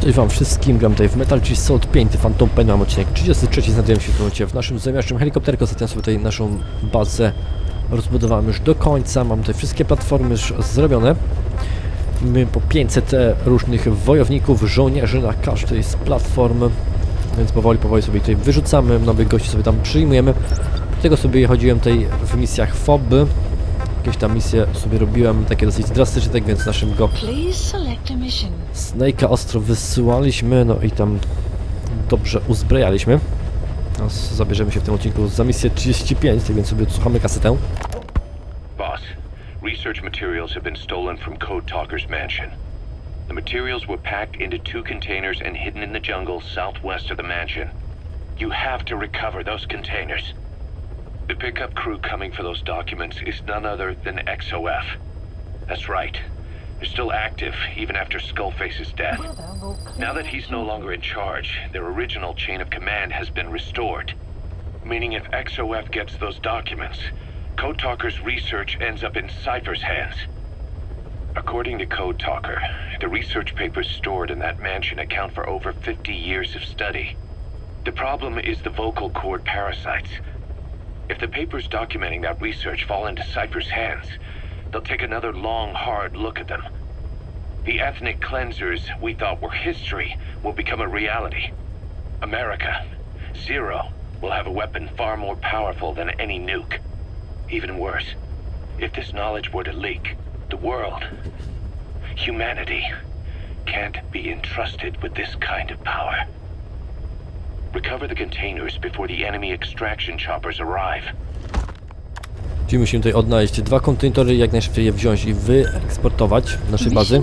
Cześć wam wszystkim, gram tutaj w Metal Gear Solid 5 Phantom Pain, mam odcinek 33, znajduję się w tym momencie w naszym zamieszczym helikopterku, ostatnio sobie tutaj naszą bazę rozbudowałem już do końca, mam tutaj wszystkie platformy już zrobione. Mamy po 500 różnych wojowników, żołnierzy na każdej z platform, więc powoli sobie tutaj wyrzucamy, nowych gości sobie tam przyjmujemy. Do tego sobie chodziłem tutaj w misjach FOB. Jakieś tam misje sobie robiłem, takie dosyć drastyczne, tak więc naszego Snake'a ostro wysyłaliśmy, no i tam dobrze uzbrajaliśmy. No, zabierzemy się w tym odcinku za misję 35, tak więc sobie odsłuchamy kasetę. Boss, research materials have been stolen from Code Talker's mansion. The materials were packed into 2 containers and hidden in the jungle southwest of the mansion. You have to recover those containers. The pickup crew coming for those documents is none other than XOF. That's right. They're still active, even after Skullface's death. Now that he's no longer in charge, their original chain of command has been restored. Meaning if XOF gets those documents, Code Talker's research ends up in Cypher's hands. According to Code Talker, the research papers stored in that mansion account for over 50 years of study. The problem is the vocal cord parasites. If the papers documenting that research fall into Cypher's hands, they'll take another long, hard look at them. The ethnic cleansers we thought were history will become a reality. America, Zero, will have a weapon far more powerful than any nuke. Even worse, if this knowledge were to leak, the world, humanity, can't be entrusted with this kind of power. Recover the containers before the enemy extraction choppers arrive. Czyli musimy tutaj odnaleźć 2 kontenery, jak najszybciej je wziąć i wyeksportować z naszej bazy.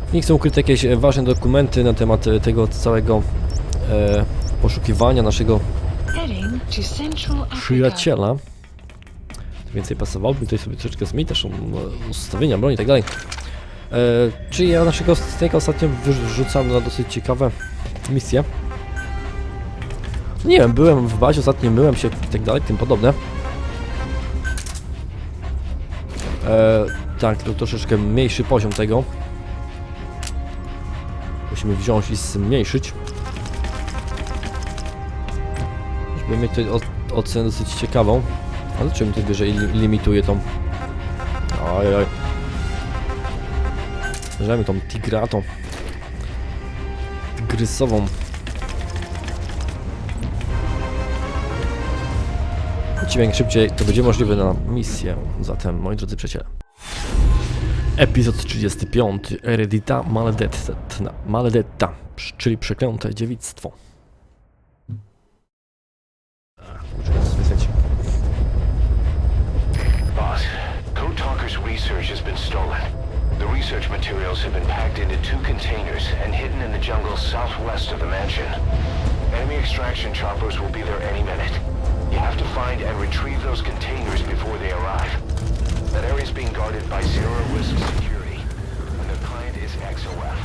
W nich są ukryte jakieś ważne dokumenty na temat tego całego poszukiwania naszego przyjaciela. Więcej pasowałoby tutaj sobie troszeczkę zmienić, też ustawienia broni i tak dalej. Czyli ja naszego Snake'a ostatnio wyrzucam na dosyć ciekawe misje. Nie wiem, byłem w bazie, ostatnio myłem się i tak dalej, tym podobne. Tak, to troszeczkę mniejszy poziom tego. Musimy wziąć i zmniejszyć. Żeby mieć tutaj ocenę dosyć ciekawą. Ale czym to bierze i limituje tą... Ojoj. Bierzemy tą tigratą. Tygrysową. Im szybciej to będzie możliwe na misję. Zatem, moi drodzy przyjaciele. Epizod 35. Eredita Maledetta, czyli przeklęte dziewictwo. Boss, Code Talker's research has been stolen. The research materials have been packed into 2 containers and hidden in the jungle southwest of the mansion. Enemy extraction choppers will be there any minute. You have to find and retrieve those containers before they arrive. That area is being guarded by zero-risk security, and the client is XOF.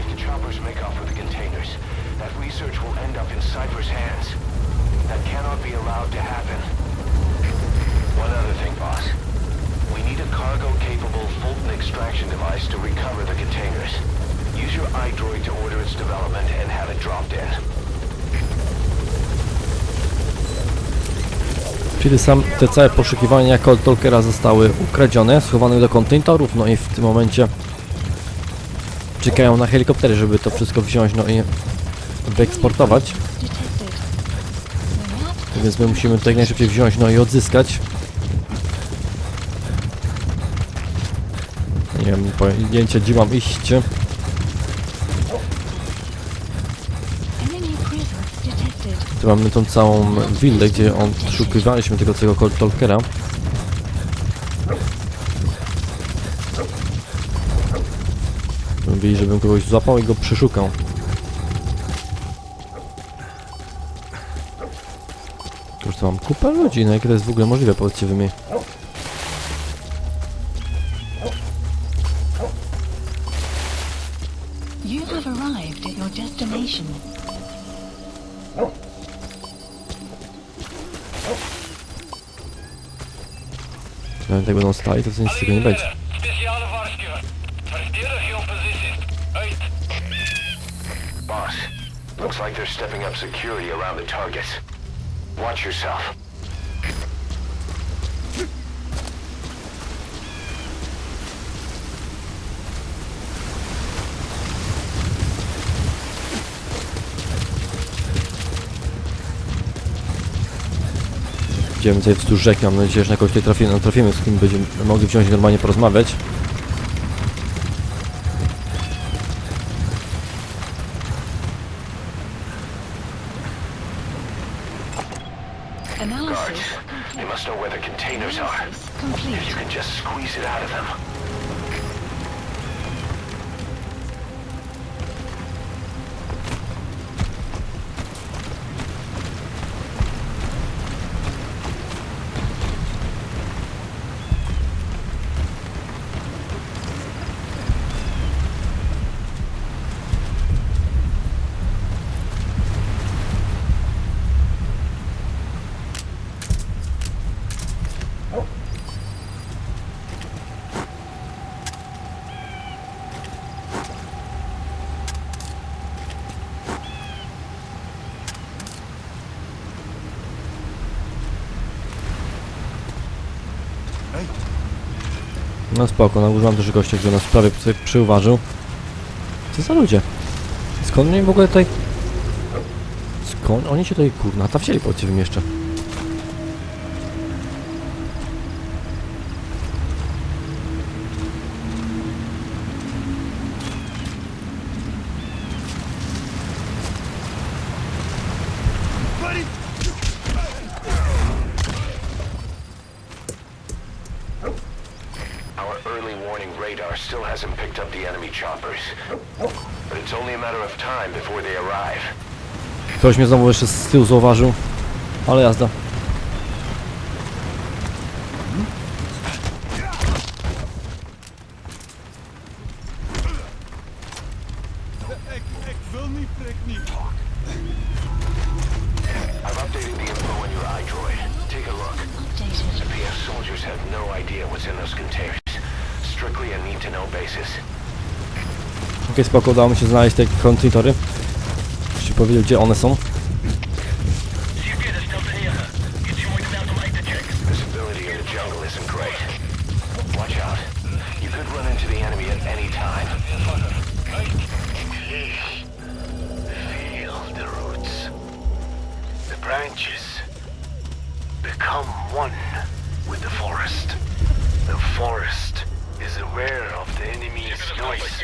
If the choppers make off with the containers, that research will end up in Cypher's hands. That cannot be allowed to happen. One other thing, boss. We need a cargo-capable Fulton extraction device to recover the containers. Use your iDroid to order its development and have it dropped in. Czyli te całe poszukiwania Code Talkera zostały ukradzione, schowane do kontenerów, no i w tym momencie czekają na helikoptery, żeby to wszystko wziąć, no i wyeksportować. Więc my musimy to jak najszybciej wziąć, no i odzyskać. Nie wiem, pojęcia gdzie mam iść. Tu mamy tą całą willę, gdzie odszukiwaliśmy tego całego Code Talkera. Mówili, żebym kogoś złapał i go przeszukał. Już to mam kupę ludzi, no jak to jest w ogóle możliwe, powiedzcie wy mi. You have arrived at your destination. Jak tak będą stali, to nic z tego nie będzie. Boss, looks like they're stepping up security around the targets. Watch yourself. Idziemy tutaj wzdłuż rzeki, mam nadzieję, że na kogoś tutaj trafimy, z kim będziemy mogli wziąć i normalnie porozmawiać. Analysis They must know where the containers are. complete. If you can just squeeze it out of them. No spoko, no używam też gościa, który nas prawie tutaj przyuważył. Co za ludzie? Skąd oni w ogóle tutaj... Skąd oni się tutaj kurna ta wzięli, powiedzcie wy mi jeszcze. Our early warning radar still hasn't picked up the enemy choppers. But it's only a matter of time before they arrive. Ktoś mnie znowu jeszcze z tyłu zauważył. Ale jazda. I've updated the info on your iDroid. Take a look. Updated. The PF soldiers have no idea what's in those containers. Strictly a need-to-know basis. Okej, spoko, udało mi się znaleźć te kontynuatory. Ci powiedział, gdzie one są. Visibility in the jungle isn't great. Watch out. You could run into the enemy at any time. Feel the roots. The branches become one with the forest. The forest is aware of the enemy's noise.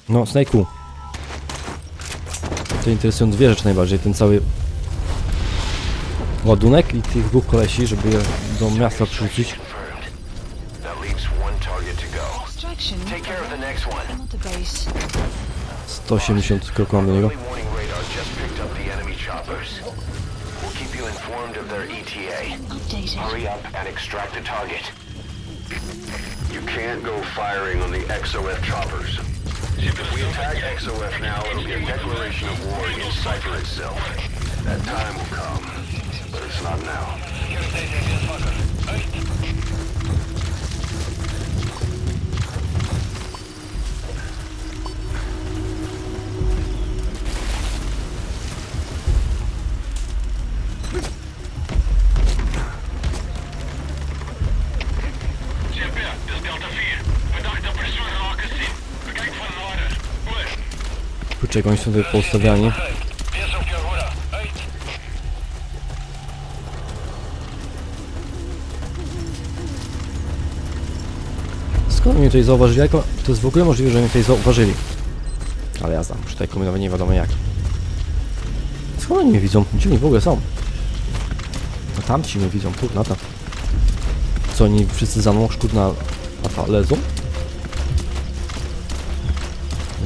No, Snake'u. To interesują dwie rzeczy najbardziej. Ten cały ładunek i tych dwóch kolesi, żeby je do miasta przerzucić. That leaves one target to go. Extraction. Take care of the next one. Not a base. 180 kroków mam do niego. Early warning radar just picked up the enemy choppers. We'll keep you informed of their ETA. Updated. Hurry up and extract the target. You can't go firing on the XOF choppers. If we attack XOF now, it'll be a declaration of war against Cypher itself. That time will come, but it's not now. Kurczę, jak oni są tutaj poustawiani. Skąd mnie tutaj zauważyli? Jak to jest w ogóle możliwe, że mnie tutaj zauważyli? Ale jazda, muszę tutaj kombinować nie wiadomo jak. Skąd oni mnie widzą? Gdzie oni w ogóle są? No tamci mnie widzą, kurna ta. Co oni wszyscy za mną szkurna lezą?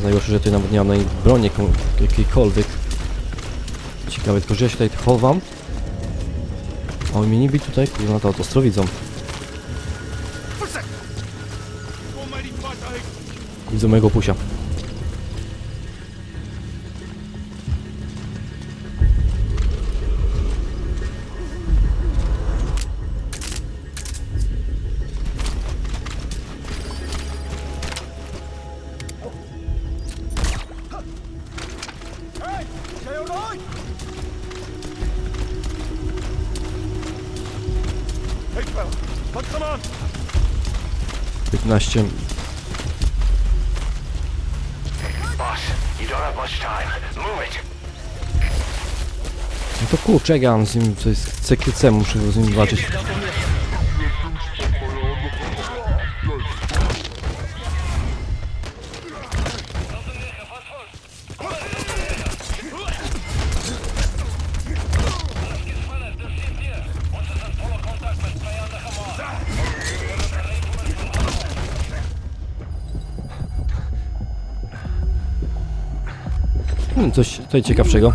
Najgorsze, że tutaj nawet nie mam na nich broni jakiejkolwiek. Ciekawe, tylko że ja się tutaj chowam. O, mnie nie widzi tutaj, kurwa, na to ostro widzą. Widzą mojego pusia. Come on! 15. Boss, you don't have much time. Move it! No to kurczę, jak ja mam z nim, to jest CQC, muszę z nim walczyć. Coś tutaj ciekawszego.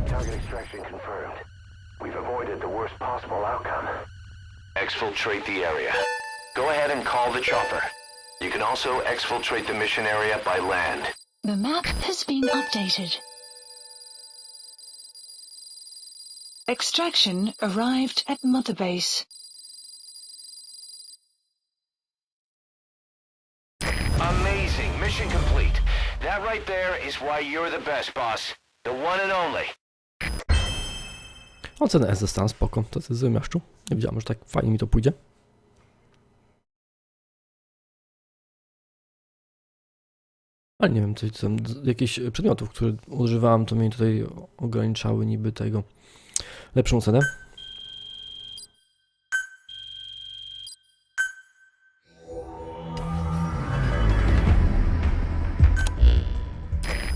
Target extraction confirmed. We've avoided the worst possible outcome. Exfiltrate the area. Go ahead and call the chopper. You can also exfiltrate the mission area by land. The map has been updated. Extraction arrived at Mother Base. Amazing. Mission complete. That right there is why you're the best, boss. The one and only. Ocenę S dostałem, spoko. To jest z miaszczu. Nie wiedziałem, że tak fajnie mi to pójdzie. Ale nie wiem, coś tam, jakieś przedmiotów, które używałem, to mnie tutaj ograniczały niby tego lepszą cenę.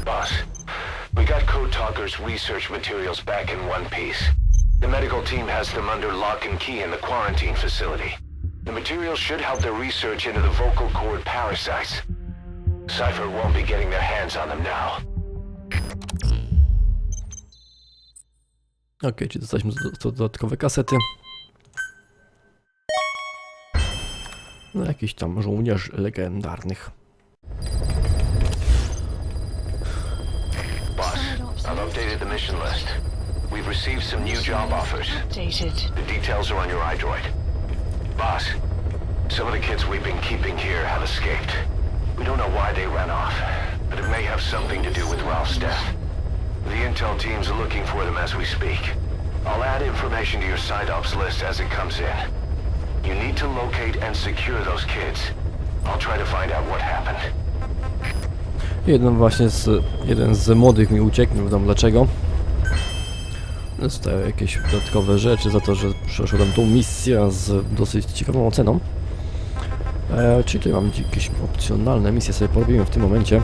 Boss, we got Code Talker's research materials back in one piece. The medical team has them under lock and key in the quarantine facility. The materials should help their research into the vocal cord parasites. Cypher won't be getting their hands on them now. Okej, czyli dostaliśmy dodatkowe kasety. No jakiś tam żołnierz legendarnych. Boss, I've updated the mission list. We've received some new job offers. Updated. The details are on your iDroid. Boss, some of the kids we've been keeping here have escaped. We don't know why they ran off, but it may have something to do with Ralph's death. The intel team's looking for them as we speak. I'll add information to your side ops list as it comes in. You need to locate and secure those kids. I'll try to find out what happened. Jeden z młodych mi uciekł, nie wiadomo dlaczego. Dostają jakieś dodatkowe rzeczy za to, że przeszedłem tą misję z dosyć ciekawą oceną. Czyli tutaj mam jakieś opcjonalne misje, sobie porobimy w tym momencie.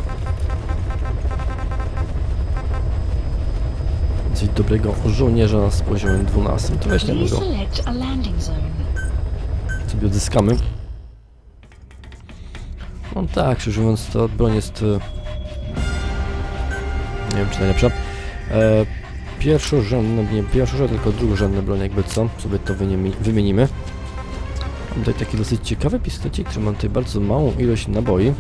Coś dobrego żołnierza z poziomem 12. To weźmiemy go. Reselect a landing zone. Sobie odzyskamy. No tak, szczerze mówiąc, ta broń jest... nie wiem, czy najlepsza. Pierwszorzędne, nie pierwszorzędne, tylko drugorzędne broń, jakby co. Sobie to wymienimy. Mam tutaj taki dosyć ciekawy pistolecie, który ma tutaj bardzo małą ilość naboi.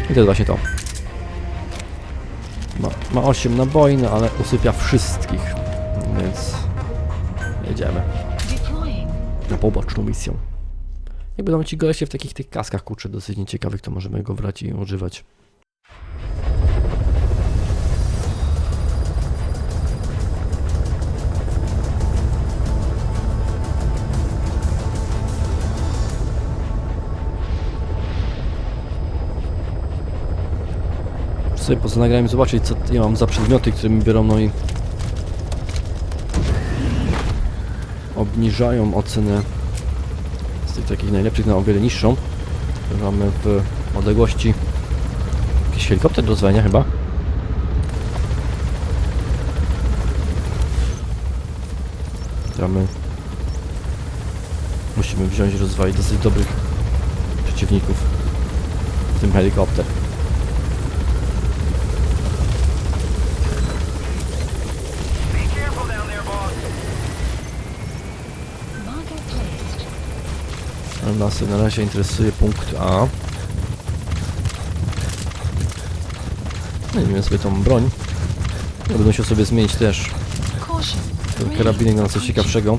I to jest właśnie to. Ma 8 naboi, no ale usypia wszystkich. Więc jedziemy na poboczną misję. Jak będą ci goście w takich tych kaskach, kurczę, dosyć nieciekawych, to możemy go brać i używać. Sobie poza nagraniem zobaczyć, co ja mam za przedmioty, które mi biorą, no i obniżają ocenę z tych takich najlepszych na o wiele niższą. Mamy w odległości Jakiś helikopter do zwalnia chyba. Teraz my musimy wziąć i rozwalić dosyć dobrych przeciwników. W tym helikopter. Ale nas na razie interesuje punkt A. No i weźmiemy sobie tą broń. Ja będę musiał sobie zmienić też ten karabinek na coś ciekawszego.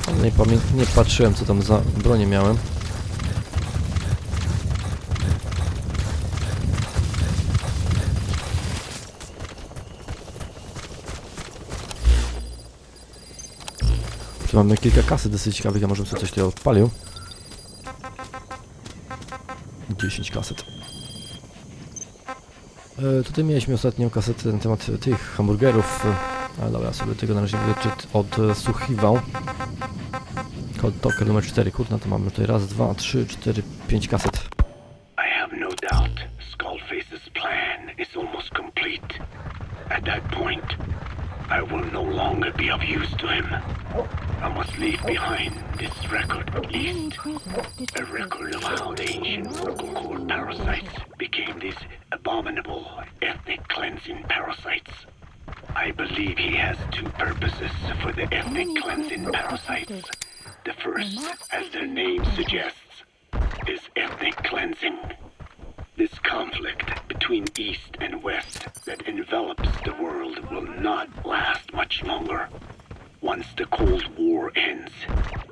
Ale nie patrzyłem, co tam za bronię miałem. Tu mamy kilka kasy dosyć ciekawych, a może sobie coś tutaj odpalił. 10 kaset. Tutaj mieliśmy ostatnią kasetę na temat tych hamburgerów, ale dobra, sobie tego na razie odsłuchiwał. Cold Talker numer 4, kurna, to mamy tutaj raz, 2, 3, 4, 5 kaset. I have no doubt Skullface's plan is almost complete. At that point, I will no longer be of use to him. I must leave behind this record, at least. A record of how the ancient vocal cord parasites became these abominable ethnic cleansing parasites. I believe he has two purposes for the ethnic cleansing parasites. The first, as their name suggests, is ethnic cleansing. This conflict between East and West that envelops the world will not last much longer. Once the Cold War ends,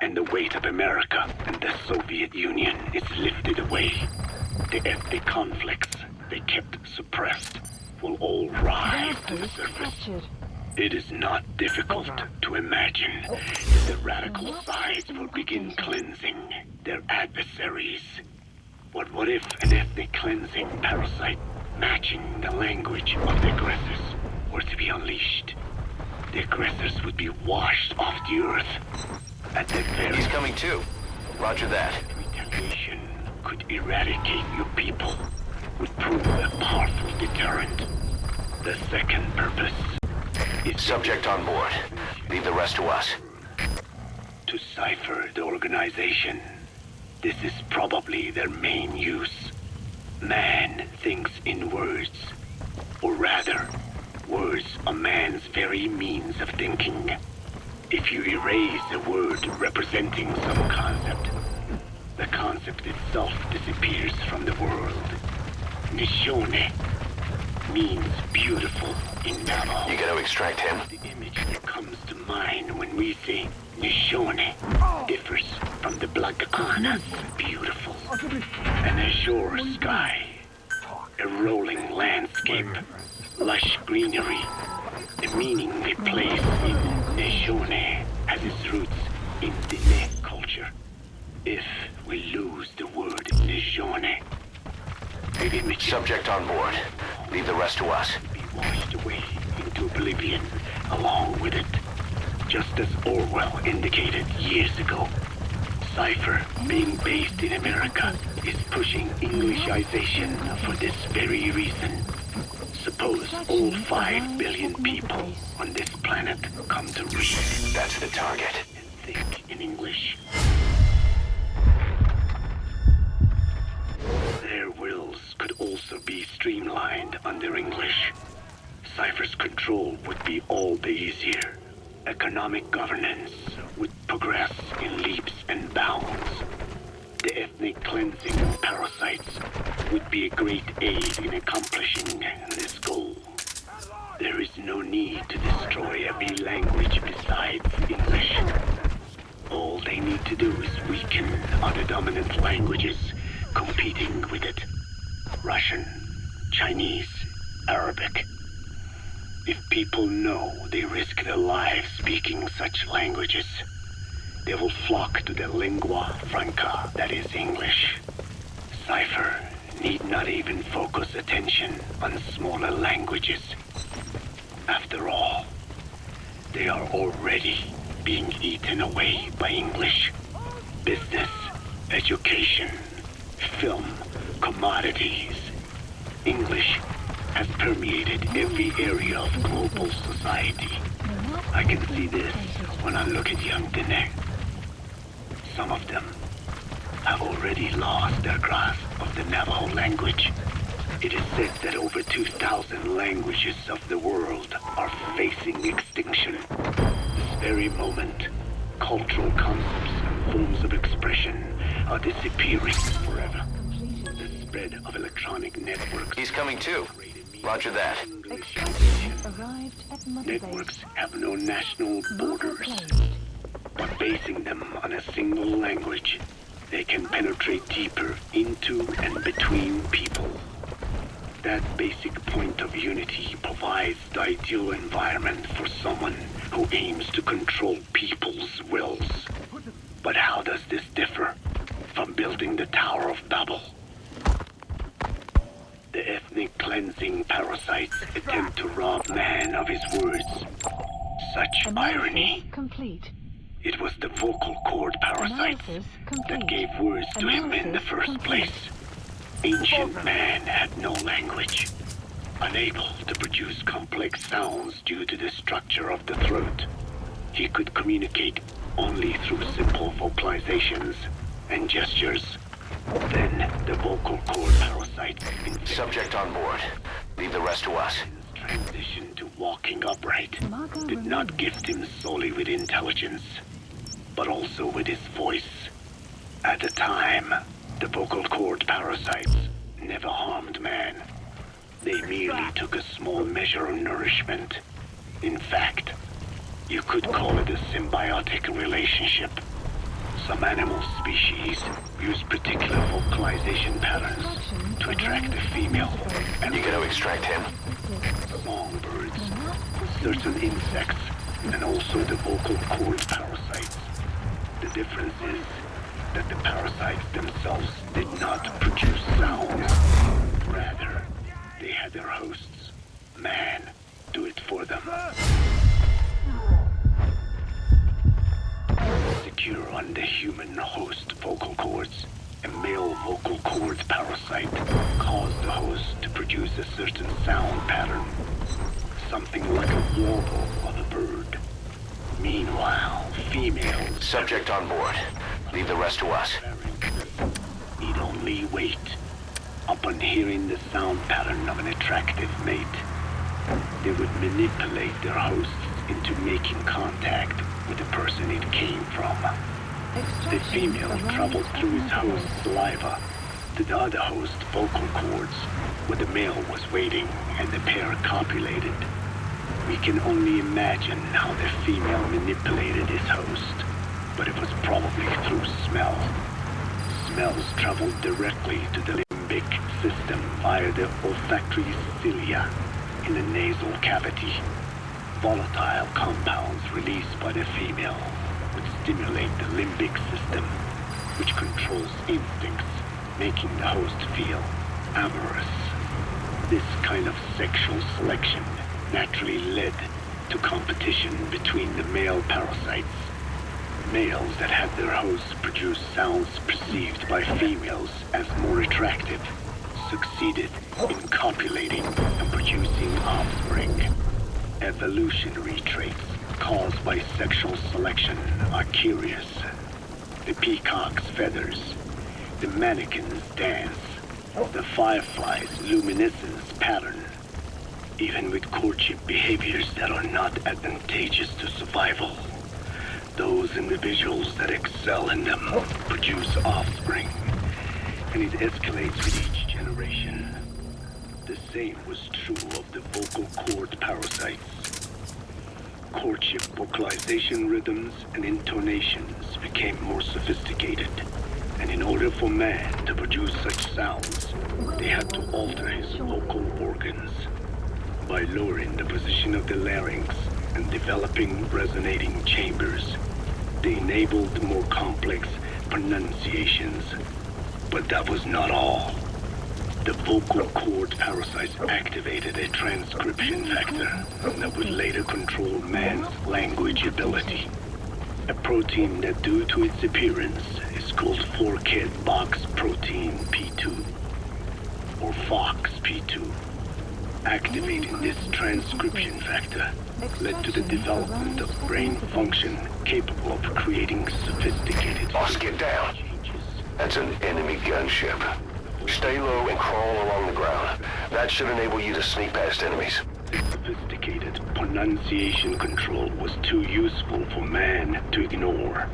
and the weight of America and the Soviet Union is lifted away, the ethnic conflicts they kept suppressed will all rise to the surface. It is not difficult to imagine that the radical sides will begin cleansing their adversaries. But what if an ethnic cleansing parasite matching the language of the aggressors were to be unleashed? The aggressors would be washed off the earth. At the very He's coming too. Roger that. retaliation could eradicate your people, would prove a powerful deterrent. The second purpose is Subject on board. Leave the rest to us. to cipher the organization. This is probably their main use. Man thinks in words, or rather, words are man's very means of thinking. If you erase a word representing some concept, the concept itself disappears from the world. Nishone means beautiful in Navajo. You gotta extract him. The image that comes to mind when we say Nishone differs from the Black Ana's beautiful. An azure sky, a rolling landscape, lush greenery. The meaning they place in Nishone has its roots in Dene culture. If we lose the word Nishone, the image Subject on board. Leave the rest to us. be washed away into oblivion along with it. Just as Orwell indicated years ago, Cipher, being based in America, is pushing Englishization for this very reason. Suppose all 5 billion people on this planet come to read That's the target. and think in English. Their wills could also be streamlined under English. Cipher's control would be all the easier. Economic governance would progress in leaps and bounds. The ethnic cleansing of parasites would be a great aid in accomplishing this goal. There is no need to destroy a B language besides English. All they need to do is weaken other dominant languages competing with it. Russian, Chinese, Arabic. If people know they risk their lives speaking such languages, they will flock to the lingua franca that is English. Cipher need not even focus attention on smaller languages. After all, they are already being eaten away by English. Business, education, film, commodities. English has permeated every area of global society. I can see this when I look at young Diné. Some of them have already lost their grasp of the Navajo language. It is said that over 2,000 languages of the world are facing extinction. This very moment, cultural concepts and forms of expression are disappearing forever. The spread of electronic networks. He's coming too. Roger that. Extraction arrived at Mother Networks Base. have no national Marker borders. closed. By basing them on a single language, they can penetrate deeper into and between people. That basic point of unity provides the ideal environment for someone who aims to control people's wills. But how does this differ from building the Tower of Babel? The ethnic cleansing parasites attempt to rob man of his words. Such irony. Analysis complete. It was the vocal cord parasites Analysis complete. that gave words to him in the Analysis first complete. place. Ancient man had no language, unable to produce complex sounds due to the structure of the throat. He could communicate only through simple vocalizations and gestures. Then the vocal cord parasites Subject on board. Leave the rest to us. transition to walking upright Marker did not removed. gift him solely with intelligence, but also with his voice. At the time, the vocal cord parasites never harmed man. They merely took a small measure of nourishment. In fact, you could call it a symbiotic relationship. Some animal species use particular vocalization patterns to attract a female, and You gonna extract him? songbirds, certain insects, and also the vocal cord parasites. The difference is that the parasites themselves did not produce sounds. Rather, they had their hosts, man, do it for them. Secure on the human host vocal cords, a male vocal cord parasite caused the host to produce a certain sound pattern, something like a warble of a bird. Meanwhile, females Subject on board. Leave the rest to us. need only wait. Upon hearing the sound pattern of an attractive mate, they would manipulate their hosts into making contact with the person it came from. The Extraction female arrived traveled at through his Mother host's Base. saliva to the other host's vocal cords, where the male was waiting and the pair copulated. We can only imagine how the female manipulated his host, but it was probably through smell. Smells traveled directly to the limbic system via the olfactory cilia in the nasal cavity. Volatile compounds released by the female would stimulate the limbic system, which controls instincts, making the host feel amorous. This kind of sexual selection naturally led to competition between the male parasites. Males that had their hosts produce sounds perceived by females as more attractive succeeded in copulating and producing offspring. Evolutionary traits caused by sexual selection are curious. The peacock's feathers, the mannequin's dance, the firefly's luminescence pattern. Even with courtship behaviors that are not advantageous to survival, those individuals that excel in them produce offspring, and it escalates with each generation. The same was true of the vocal cord parasites. Courtship vocalization rhythms and intonations became more sophisticated, and in order for man to produce such sounds, they had to alter his vocal organs. By lowering the position of the larynx and developing resonating chambers, they enabled more complex pronunciations. But that was not all. The vocal cord parasites activated a transcription factor that would later control man's language ability. A protein that, due to its appearance, is called forkhead box protein P2, or FOXP2. Activating this transcription factor led to the development of brain function capable of creating sophisticated Boss, get down. changes. That's an enemy gunship. Stay low and crawl along the ground. That should enable you to sneak past enemies. Sophisticated pronunciation control was too useful for man to ignore.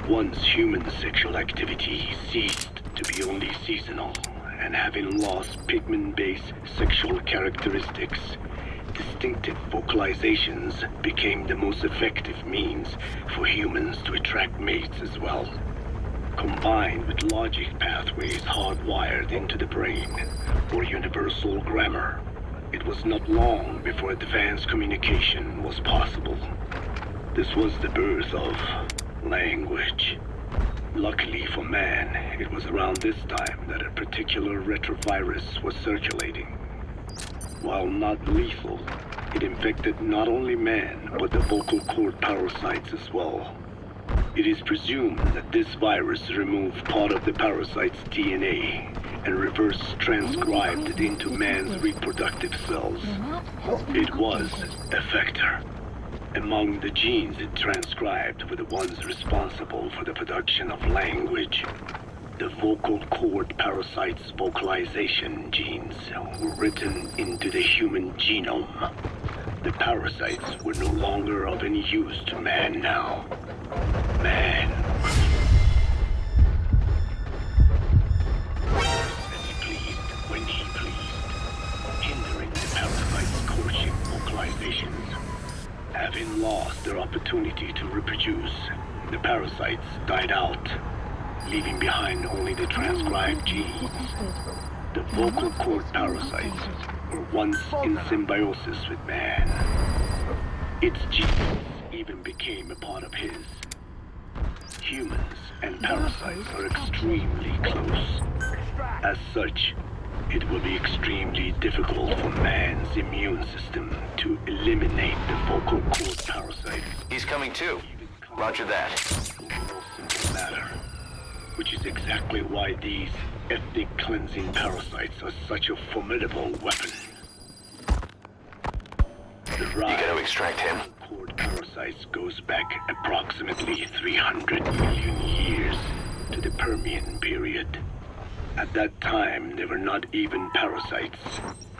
Once human sexual activity ceased to be only seasonal, and having lost pigment-based sexual characteristics, distinctive vocalizations became the most effective means for humans to attract mates as well. Combined with logic pathways hardwired into the brain, or universal grammar, it was not long before advanced communication was possible. This was the birth of language. Luckily for man, it was around this time that a particular retrovirus was circulating. While not lethal, it infected not only man, but the vocal cord parasites as well. It is presumed that this virus removed part of the parasite's DNA and reverse transcribed it into man's reproductive cells. It was a vector. Among the genes it transcribed were the ones responsible for the production of language. The vocal cord parasite's vocalization genes were written into the human genome. The parasites were no longer of any use to man now. Man as he pleased when he pleased, hindering the parasite's courtship vocalizations. Having lost their opportunity to reproduce, the parasites died out, leaving behind only the transcribed genes. The vocal cord parasites were once in symbiosis with man. Its genes even became a part of his. Humans and parasites are extremely close. As such, it will be extremely difficult for man's immune system to eliminate the vocal cord parasite. He's coming too. Roger that. No simple matter. Which is exactly why these ethnic cleansing parasites are such a formidable weapon. The You rise gotta extract him. of cord parasites goes back approximately 300 million years to the Permian period. At that time, they were not even parasites,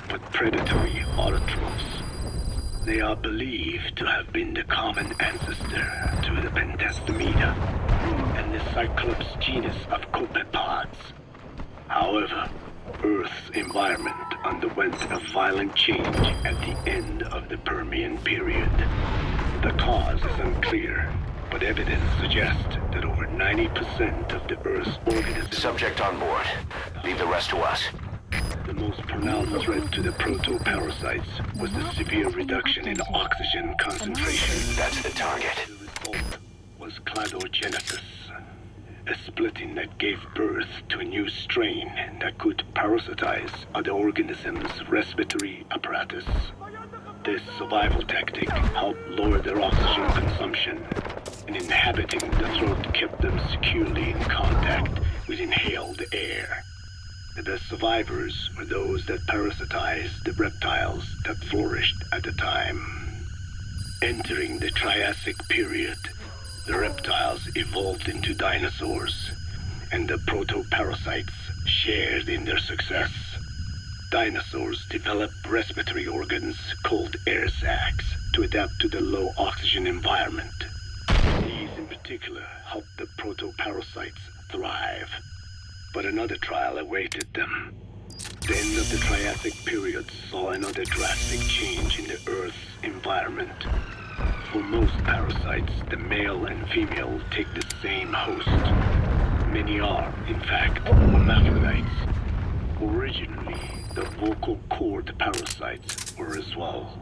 but predatory autotrophs. They are believed to have been the common ancestor to the Pentastomida and the Cyclops genus of copepods. However, Earth's environment underwent a violent change at the end of the Permian period. The cause is unclear, but evidence suggests that over 90% of the Earth's organisms... Subject on board. Leave the rest to us. The most pronounced threat to the proto-parasites was the severe reduction in oxygen concentration. That's the target. The result was cladogenesis, a splitting that gave birth to a new strain that could parasitize other organisms' respiratory apparatus. This survival tactic helped lower their oxygen consumption, and inhabiting the throat kept them securely in contact with inhaled air. The best survivors were those that parasitized the reptiles that flourished at the time. Entering the Triassic period, the reptiles evolved into dinosaurs, and the proto-parasites shared in their success. Dinosaurs developed respiratory organs called air sacs to adapt to the low oxygen environment. These in particular helped the proto-parasites thrive. But another trial awaited them. The end of the Triassic period saw another drastic change in the Earth's environment. For most parasites, the male and female take the same host. Many are, in fact, hermaphrodites. Originally, the vocal cord parasites were as well.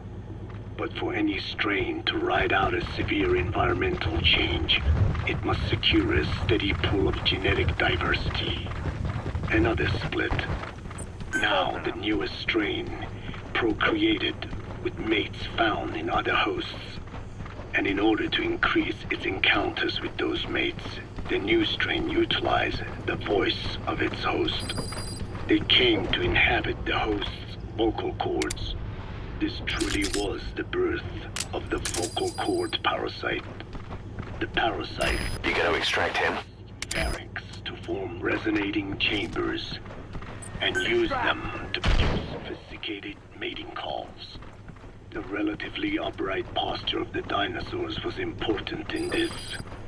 But for any strain to ride out a severe environmental change, it must secure a steady pool of genetic diversity. Another split. Now the newest strain procreated with mates found in other hosts. And in order to increase its encounters with those mates, the new strain utilized the voice of its host. They came to inhabit the host's vocal cords. This truly was the birth of the vocal cord parasite. The parasite You gonna extract him? pharynx to form resonating chambers and use them to produce sophisticated mating calls. The relatively upright posture of the dinosaurs was important in this,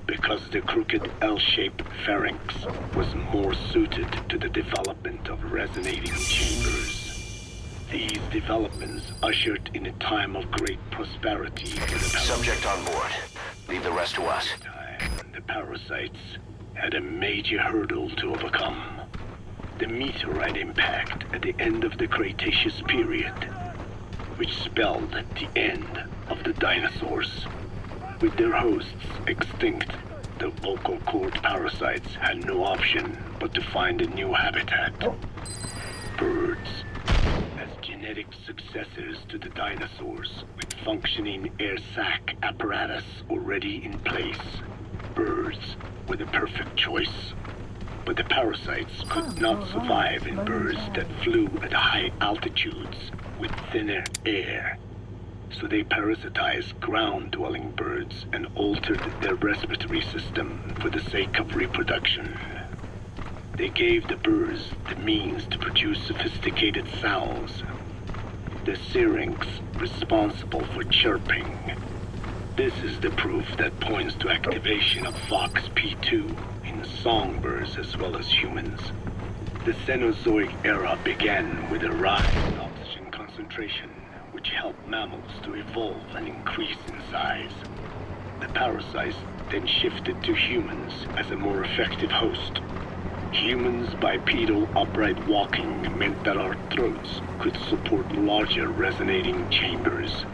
because the crooked L-shaped pharynx was more suited to the development of resonating chambers. These developments ushered in a time of great prosperity for the Subject on board. Leave the rest to us. The parasites had a major hurdle to overcome. The meteorite impact at the end of the Cretaceous period, which spelled the end of the dinosaurs. With their hosts extinct, the vocal cord parasites had no option but to find a new habitat. Birds. As genetic successors to the dinosaurs, with functioning air sac apparatus already in place, birds were the perfect choice. But the parasites could not survive in birds that flew at high altitudes with thinner air. So they parasitized ground-dwelling birds and altered their respiratory system for the sake of reproduction. They gave the birds the means to produce sophisticated sounds. The syrinx responsible for chirping. This is the proof that points to activation of FOXP2 in songbirds as well as humans. The Cenozoic era began with a rise in oxygen concentration, which helped mammals to evolve and increase in size. The parasites then shifted to humans as a more effective host. Humans' bipedal upright walking meant that our throats could support larger resonating chambers.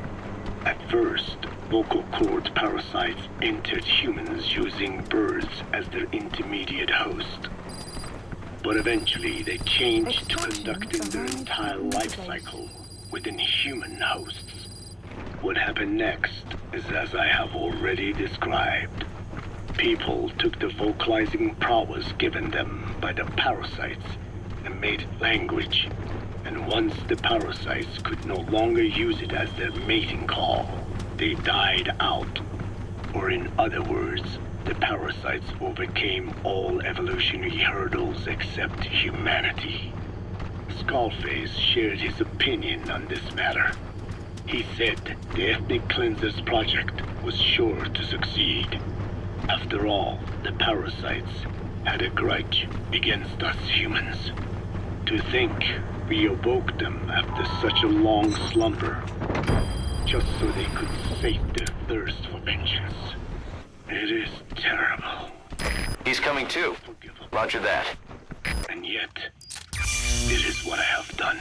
At first, vocal cord parasites entered humans using birds as their intermediate host. But eventually they changed to conducting their entire life cycle within human hosts. What happened next is as I have already described. People took the vocalizing prowess given them by the parasites and made it language. And once the parasites could no longer use it as their mating call, they died out. Or in other words, the parasites overcame all evolutionary hurdles except humanity. Skullface shared his opinion on this matter. He said the Ethnic Cleansers Project was sure to succeed. After all, the parasites had a grudge against us humans. To think we awoke them after such a long slumber, just so they could sate their thirst for vengeance. It is terrible. He's coming too. Roger that. And yet, it is what I have done.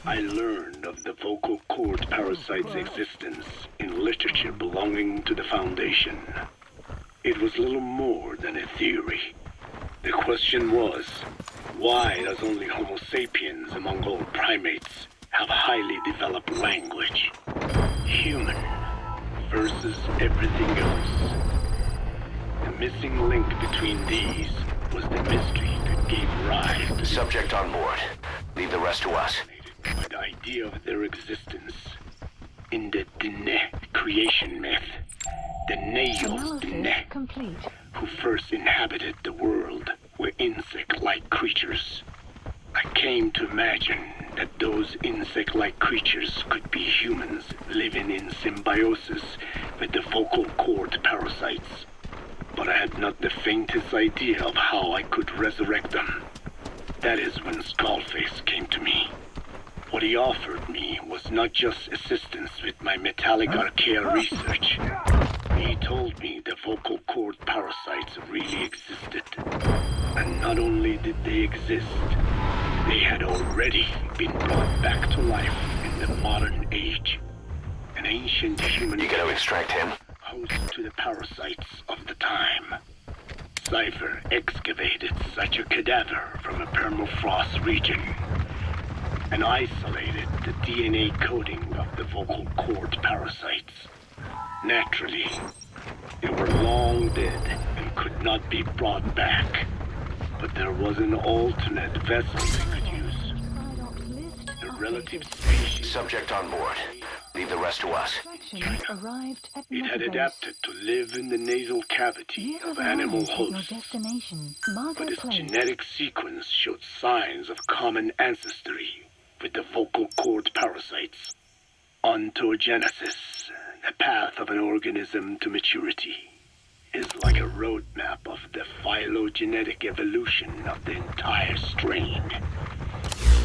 I learned of the vocal cord parasite's existence in literature belonging to the Foundation. It was little more than a theory. The question was, why does only Homo sapiens among all primates have highly developed language? Human versus everything else. The missing link between these was the mystery that gave rise to the Subject on board. Leave the rest to us. by the idea of their existence. In the Dene creation myth, the Nails Dene, Analysis complete. who first inhabited the world, were insect-like creatures. I came to imagine that those insect-like creatures could be humans living in symbiosis with the vocal cord parasites. But I had not the faintest idea of how I could resurrect them. That is when Skullface came to me. What he offered me was not just assistance with my metallic archaea research. He told me the vocal cord parasites really existed. And not only did they exist, they had already been brought back to life in the modern age. An ancient human You gonna extract him? host to the parasites of the time. Cypher excavated such a cadaver from a permafrost region and isolated the DNA coding of the vocal cord parasites. Naturally, they were long dead and could not be brought back. But there was an alternate vessel they could use. Psyops list The updated. relative species. Subject on board. Leave the rest to us. Extraction arrived at It had Metagos. adapted to live in the nasal cavity You of have animal arrived at your hosts, destination, Margot but its Place. genetic sequence showed signs of common ancestry with the vocal cord parasites. Ontogenesis, the path of an organism to maturity, is like a roadmap of the phylogenetic evolution of the entire strain.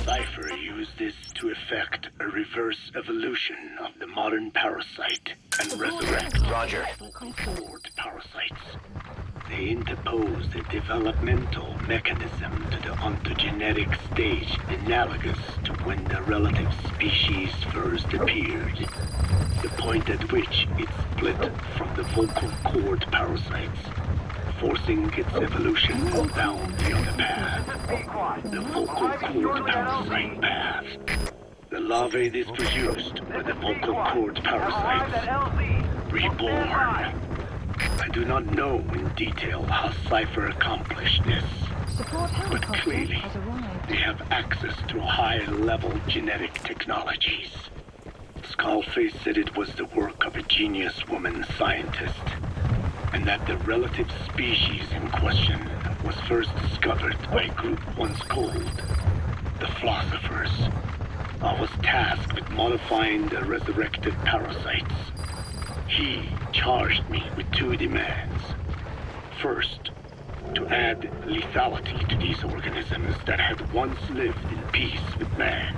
Cypher used this to effect a reverse evolution of the modern parasite and resurrect Roger. cord parasites. They interposed a developmental mechanism to the ontogenetic stage analogous to when the relative species first appeared, the point at which it split from the vocal cord parasites, forcing its evolution down the other path, the vocal cord parasite path. The larvae this produced were the vocal cord parasites, reborn. I do not know in detail how Cypher accomplished this, Support but helicopter clearly has arrived. they have access to high-level genetic technologies. Skullface said it was the work of a genius woman scientist, and that the relative species in question was first discovered by a group once called the Philosophers. I was tasked with modifying the resurrected parasites. He charged me with 2 demands. First, to add lethality to these organisms that had once lived in peace with man,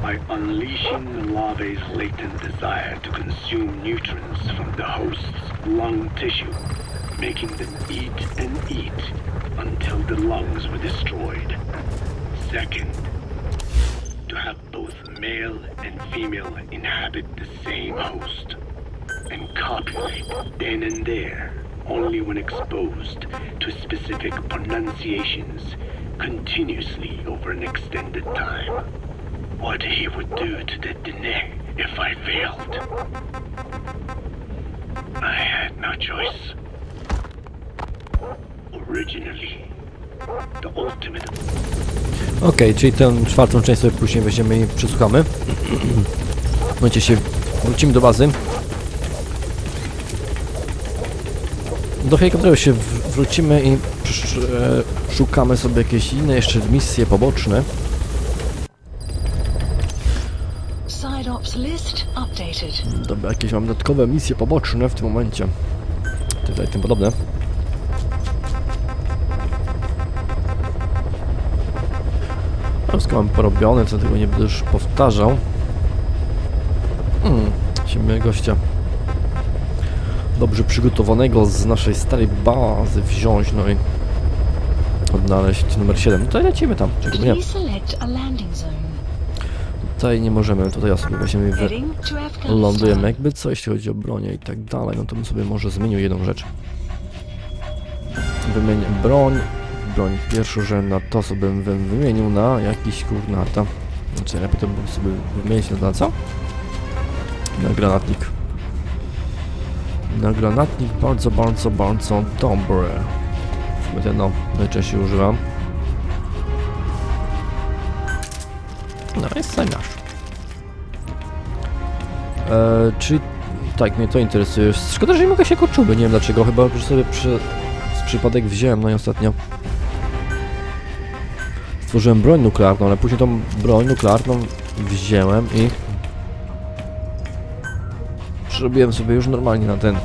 by unleashing the larvae's latent desire to consume nutrients from the host's lung tissue, making them eat and eat until the lungs were destroyed. Second, to have both male and female inhabit the same host and copulate then and there, only when exposed to specific pronunciations continuously over an extended time. What he would do to the Dene if I failed. I had no choice. Originally, the ultimate. Okej, czyli tę 4. część sobie później weźmiemy i przesłuchamy. W momencie się wrócimy do bazy. Do helikopteru się wrócimy i szukamy sobie jakieś inne jeszcze misje poboczne. Psyops list updated. Dobra, jakieś mam dodatkowe misje poboczne w tym momencie. Tutaj tym podobne. Wszystko mam porobione, co tego nie będę już powtarzał. Musimy gościa dobrze przygotowanego z naszej starej bazy wziąć, no i odnaleźć numer 7. Tutaj lecimy tam, czego nie. Please select a landing zone. Tutaj nie możemy, tutaj ja sobie weźmiemy Heading to Afghanistan. lądujemy. Jakby co, jeśli chodzi o bronię i tak dalej, no to bym sobie może zmienił jedną rzecz. Wymienię broń pierwszorzędna, to sobie bym wymienił na jakiś kurnata. Znaczy, ja potem bym sobie wymienić na co? Na granatnik. Na granatnik bardzo dobry. W sumie ten, no, najczęściej używam. No jest nasz. Czyli tak, mnie to interesuje. Szkoda, że nie mogę się koczuby, nie wiem dlaczego, chyba że sobie z przypadek wziąłem, no i ostatnio stworzyłem broń nuklearną, ale później tą broń nuklearną wziąłem i przerobiłem sobie już normalnie na ten.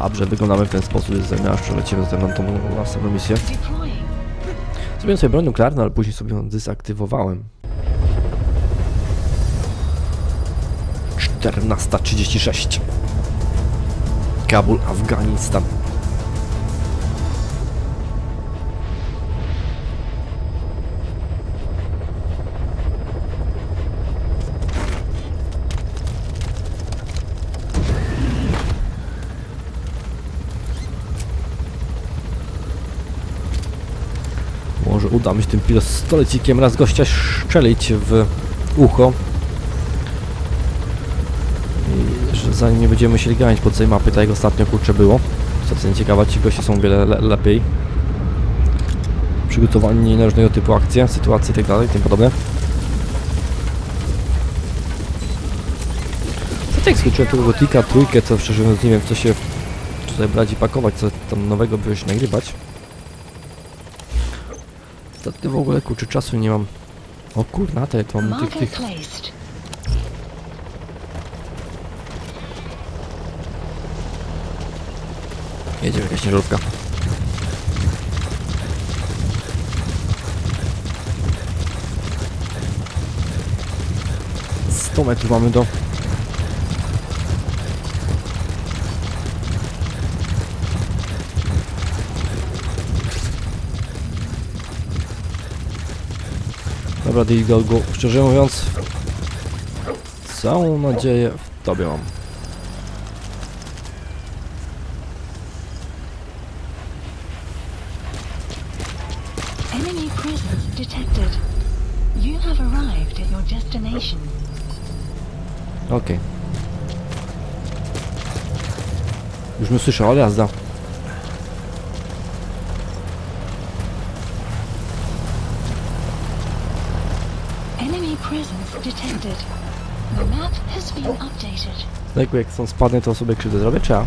Dobrze, wyglądamy w ten sposób, jest zamiast przelecimy zatem na tą następną misję. Deploying. Zrobiłem sobie broń nuklearną, ale później sobie ją dezaktywowałem. 14:36. Kabul, Afganistan. Może uda mi się tym pistolecikiem raz gościa strzelić w ucho. zanim nie będziemy musieli ganiać po tej mapy, tak jak ostatnio kurczę było. Co nie ciekawa, ci goście są o wiele lepiej przygotowani na różnego typu akcje, sytuacje i tak dalej, tym podobne. Tak, skończyłem tego gotika, trójkę, to szczerze mówiąc nie wiem, co się tutaj brać i pakować, co tam nowego by się nagrywać. Ostatnio w ogóle kurczę czasu nie mam. O kurna, to mam Marker tych. placed. Jedziemy, jakaś ciężarówka. $100 metrów mamy do... Dobra, Digo, szczerze mówiąc, całą nadzieję w tobie mam. Enemy presence detected. You have arrived at your destination. Okej. Już mnie słyszał, ale jazda. Enemy presence detected. The map has been updated. Jakby jak stąd spadnę, to sobie krzywdę zrobię, czy ja?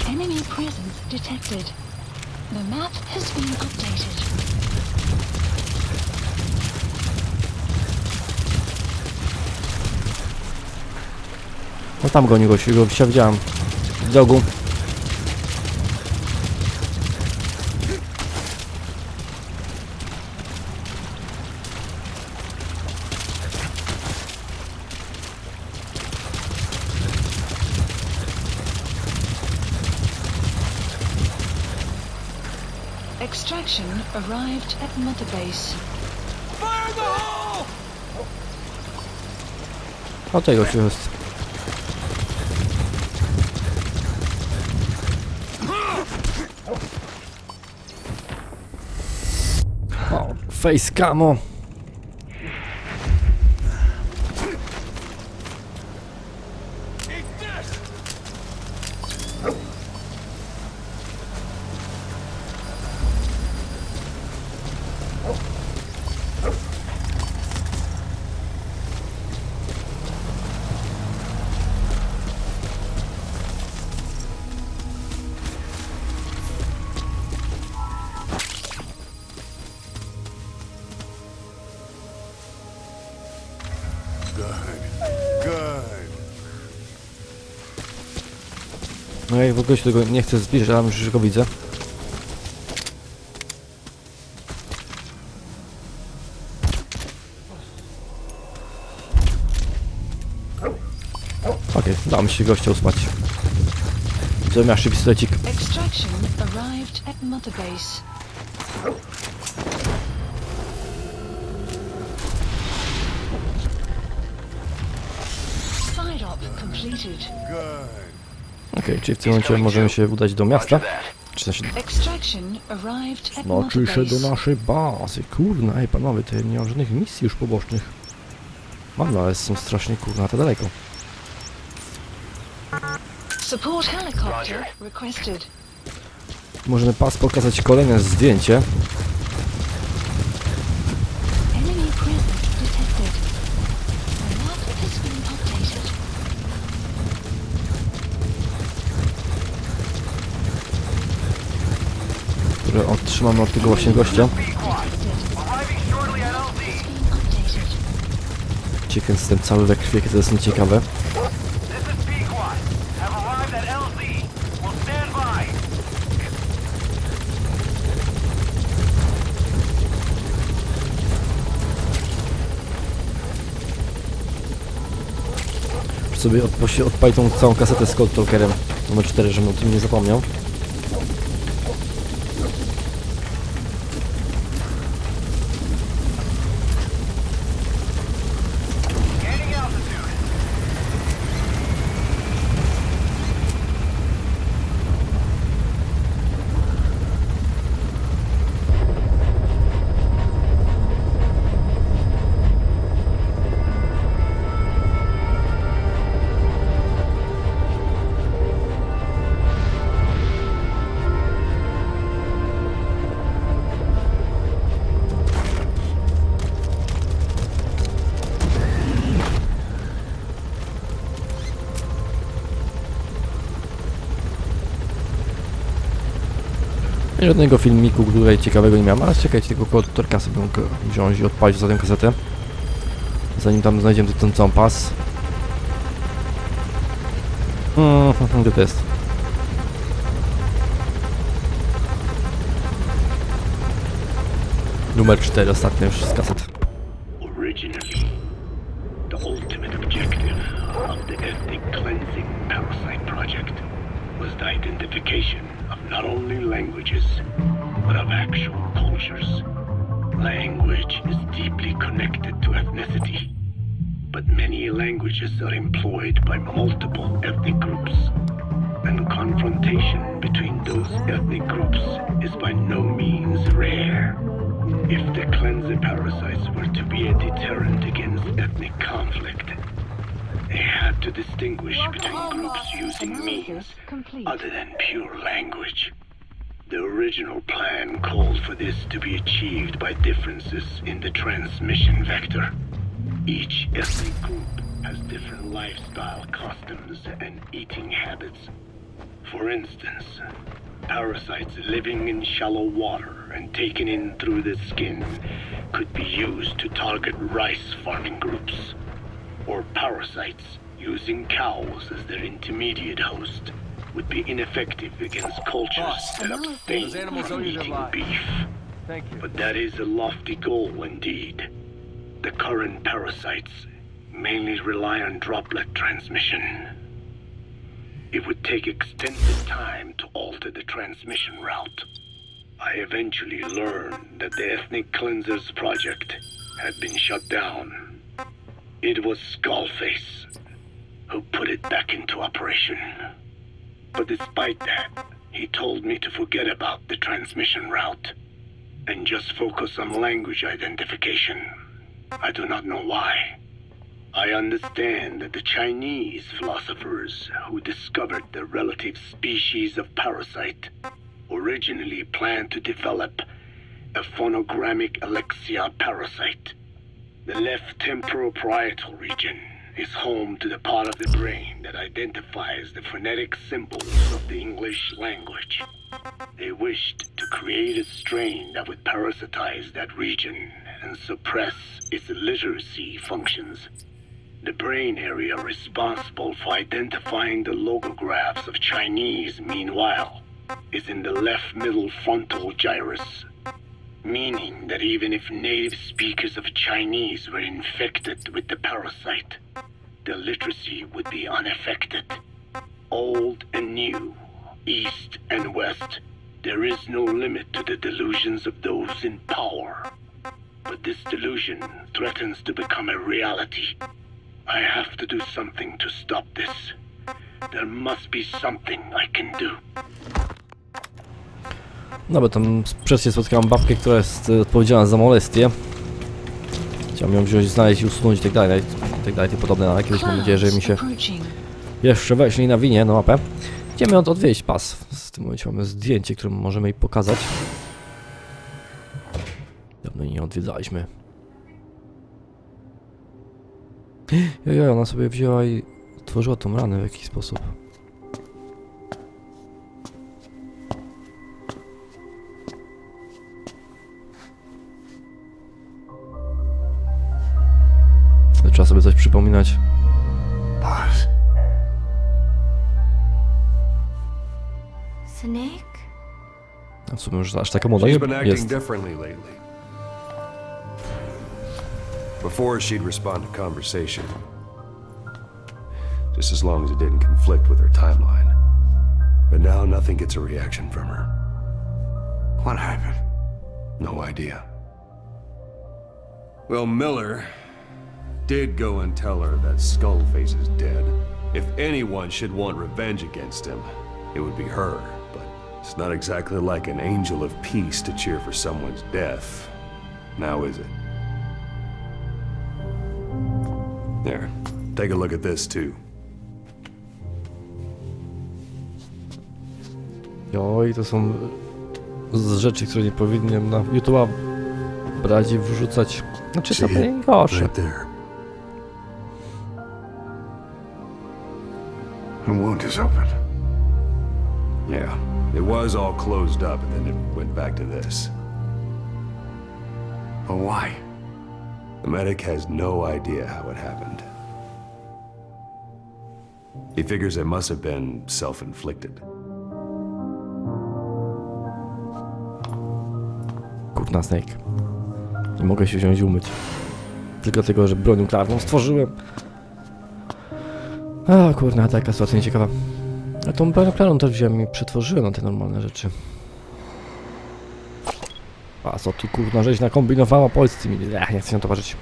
Enemy presence detected. The map has been updated. No tam goni gościu, go się widziałem. W drogu. Extraction arrived at Mother Base. O tego się jest. O, face camo. No ja w ogóle się tego nie chcę zbliżyć, ale już go widzę. Okej, dam się gościa uspać. Zamiast pistolecik. Extraction arrived at Mother Base. Side op completed. Okej, czyli w tym momencie możemy się udać do miasta. Czy to się... Extraction arrived at Znaczy Mother się do Base. naszej bazy. Kurna, ej panowie, to ja nie mam żadnych misji już pobocznych. Mam, ale są strasznie kurna, to daleko. Support helicopter requested. Możemy pas pokazać kolejne zdjęcie. Enemy presence detected. The map has been updated. Które otrzymamy od tego właśnie gościa. Ciekaw jestem cały we krwi, jakie to jest nieciekawe. Sobie odpalić tą całą kasetę z Cold Talkerem numer 4, żebym o tym nie zapomniał. Żadnego filmiku tutaj ciekawego nie miałem, ale czekajcie, tego kolektorka sobie mogę wziąć i odpalić za tę kasetę. Zanim tam znajdziemy ten całą pas. Gdzie to jest? Numer 4, ostatnia już z kaset. Originally, the ultimate objective of the ethnic cleansing parasite project was the identification of not only languages, but of actual cultures. Language is deeply connected to ethnicity, but many languages are employed by multiple ethnic groups, and confrontation between those ethnic groups is by no means rare. If the cleanser parasites were to be a deterrent against ethnic conflict, they had to distinguish between groups using means other than pure language. The original plan called for this to be achieved by differences in the transmission vector. Each ethnic group has different lifestyle customs and eating habits. For instance, parasites living in shallow water and taken in through the skin could be used to target rice farming groups, or parasites using cows as their intermediate host would be ineffective against cultures that abstain from eating beef. But that is a lofty goal indeed. The current parasites mainly rely on droplet transmission. It would take extensive time to alter the transmission route. I eventually learned that the Ethnic Cleansers project had been shut down. It was Skullface who put it back into operation. But despite that, he told me to forget about the transmission route and just focus on language identification. I do not know why. I understand that the Chinese philosophers who discovered the relative species of parasite originally planned to develop a phonogrammic Alexia parasite. The left temporal parietal region is home to the part of the brain that identifies the phonetic symbols of the English language. They wished to create a strain that would parasitize that region and suppress its literacy functions. The brain area responsible for identifying the logographs of Chinese, meanwhile, is in the left middle frontal gyrus, meaning that even if native speakers of Chinese were infected with the parasite, their literacy would be unaffected. Old and new, east and west, there is no limit to the delusions of those in power. But this delusion threatens to become a reality. I have to do something to stop this. There must be something I can do. No bo tam wcześniej spotkałem babkę, która jest odpowiedzialna za molestię. Chciałem ją wziąć, znaleźć i usunąć i tak dalej, tym podobne, ale kiedyś mam nadzieję, że mi się jeszcze weźmie na winie na mapę. Idziemy odwieźć pas. W tym momencie mamy zdjęcie, które możemy jej pokazać. Dawno jej nie odwiedzaliśmy. Joj, ona sobie wzięła i otworzyła tą ranę w jakiś sposób. Trzeba sobie coś przypominać. Snake? A w sumie już aż taka moda jest. Before, she'd respond to conversation, just as long as it didn't conflict with her timeline. But now nothing gets a reaction from her. What happened? No idea. Well, Miller did go and tell her that Skullface is dead. If anyone should want revenge against him, it would be her. But it's not exactly like an angel of peace to cheer for someone's death, now is it? There, take a look at this too. Oj, to są rzeczy, które nie powinienem na YouTube'a brać i wrzucać. Znaczy to najgorsze. Right there. The wound is open. Yeah, It was all closed up and then it went back to this. But why? The medic has no idea how it happened. He figures it must have been self-inflicted. Kurna, Snake. Nie mogę się wziąć i umyć. Tylko dlatego, że broń nuklearną stworzyłem. A kurna, taka sytuacja nieciekawa. A tą broń nuklearną też wziąłem i przetworzyłem na te normalne rzeczy. A co tu kurna żeś nakombinowała polscy mi? Nie chcę się towarzyszyć.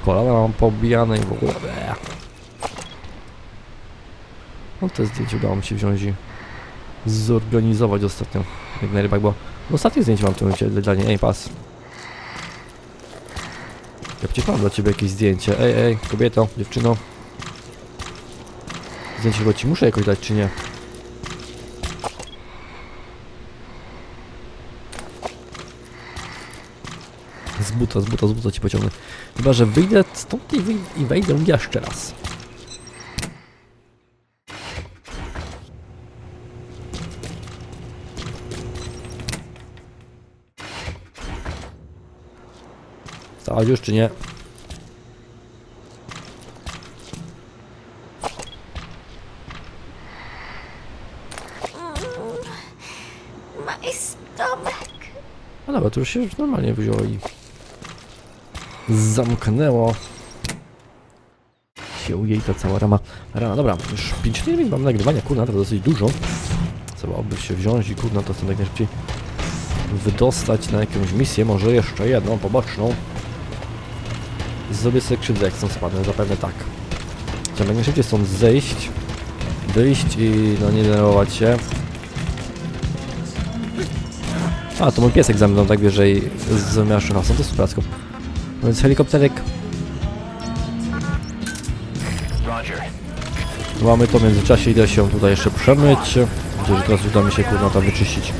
Kolana mam pobijane i w ogóle. No te zdjęcie udało mi się wziąć i zorganizować ostatnio. Jak na rybach, bo ostatnie zdjęcie mam w tym momencie dla niej. Ej, pas. Ja przecież mam dla ciebie jakieś zdjęcie. Ej, kobieto, dziewczyno. Zdjęcie chyba ci muszę jakoś dać, czy nie? Z buta ci pociągnę. Chyba że wyjdę stąd i wejdę jeszcze raz. Stać już, czy nie? My stomach. No dobra, to już się normalnie wzięło i zamknęło się jej ta cała rama. Dobra, już 5 minut mam nagrywania, kurna, to dosyć dużo. Trzeba by się wziąć i kurna, to chcę jak najszybciej wydostać na jakąś misję, może jeszcze jedną poboczną. Zrobię sobie krzywdę, jak stąd spadnę, zapewne tak. Trzeba jak najszybciej stąd zejść, wyjść i no nie denerwować się. A, to mój piesek za mną tak bierze i zamiaszcza nas, no to super. Więc helikopterek. Mamy to w międzyczasie, idę się tutaj jeszcze przemyć. Myślę, że teraz uda mi się kurna tam wyczyścić.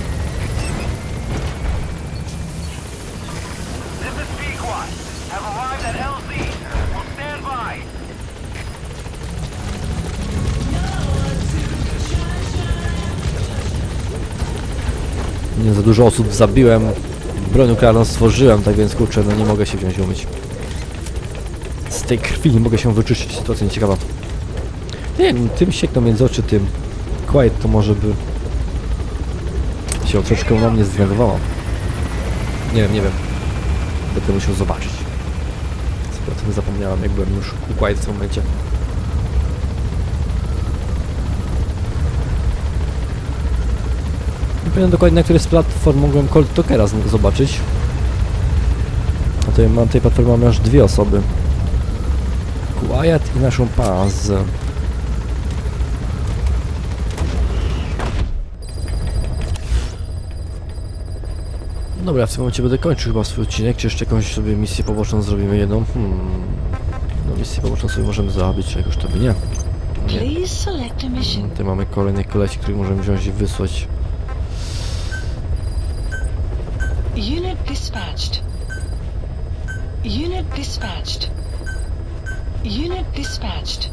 Nie za dużo osób zabiłem, broń nuklearną stworzyłem, tak więc kurczę, no nie mogę się wziąć umyć. Z tej krwi nie mogę się wyczyścić, sytuacja nieciekawa. Nie wiem, tym siekną między oczy, tym Quiet to może by się troszkę na mnie zdenerwowało. Nie wiem. Będę musiał zobaczyć. Sobie o tym zapomniałem, jak byłem już Quiet w tym momencie. Nie pamiętam dokładnie, na której z platform mogłem Cold Talkera zobaczyć. A to ja mam tej platformy mam aż 2 osoby. Quiet i naszą Paz. Dobra, w tym momencie będę kończył chyba swój odcinek, czy jeszcze jakąś sobie misję poboczną zrobimy jedną? No misję poboczną sobie możemy zrobić, jakoś to by nie. Please select a mission. Tutaj mamy kolejnych kolesi, których możemy wziąć i wysłać. Unit dispatched. Unit dispatched. Unit dispatched.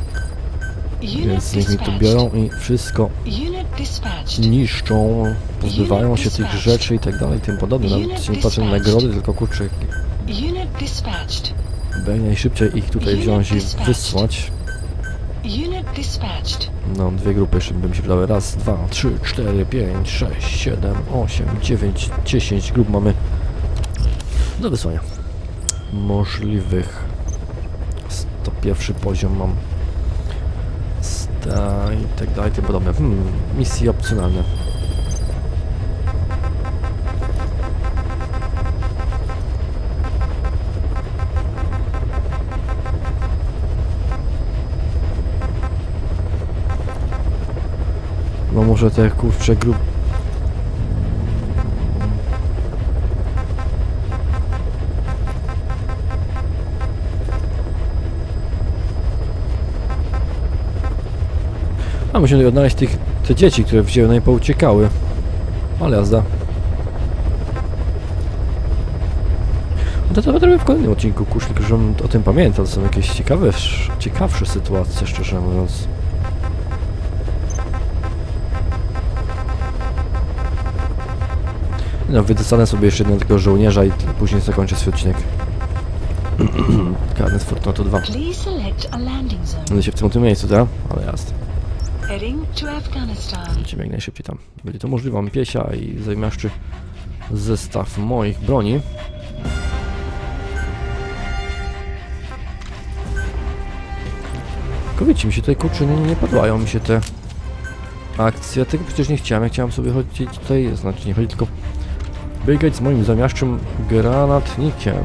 Więc niech mi tu biorą i wszystko Unit dispatched. niszczą, pozbywają się tych rzeczy i tak dalej, i tym podobne. Nawet się nie patrzę na nagrody, tylko kurczę, Unit dispatched. by najszybciej ich tutaj wziąć i wysłać. Unit dispatched. No, 2 grupy jeszcze by mi się wydały. Raz, 2, 3, 4, 5, 6, 7, 8, 9, 10 grup mamy do wysłania. Możliwych. 101 poziom mam. I tak dalej, tym podobne. Misje opcjonalne. No może te kurcze grup... A musimy odnaleźć te dzieci, które wzięły no i pouciekały. Ale jazda. To robię w kolejnym odcinku, kurczę, tylko żebym o tym pamiętał. To są jakieś ciekawsze sytuacje, szczerze mówiąc. No, wydostanę sobie jeszcze jednego żołnierza i później zakończę swój odcinek. Karnet Fortunato 2. Please select a landing zone. Będę się w tym miejscu, tak? Ale jasne. Heading to Afghanistan. Lecimy jak najszybciej tam. Będzie to możliwe, mam piesia i zajmiaszczy zestaw moich broni. Tylko wiecie, mi się tutaj kurczę nie podobają mi się te akcje. Tego przecież nie chciałem. Ja chciałem sobie chodzić tutaj, znaczy nie chodzić, tylko biegać z moim zamiaszczym granatnikiem.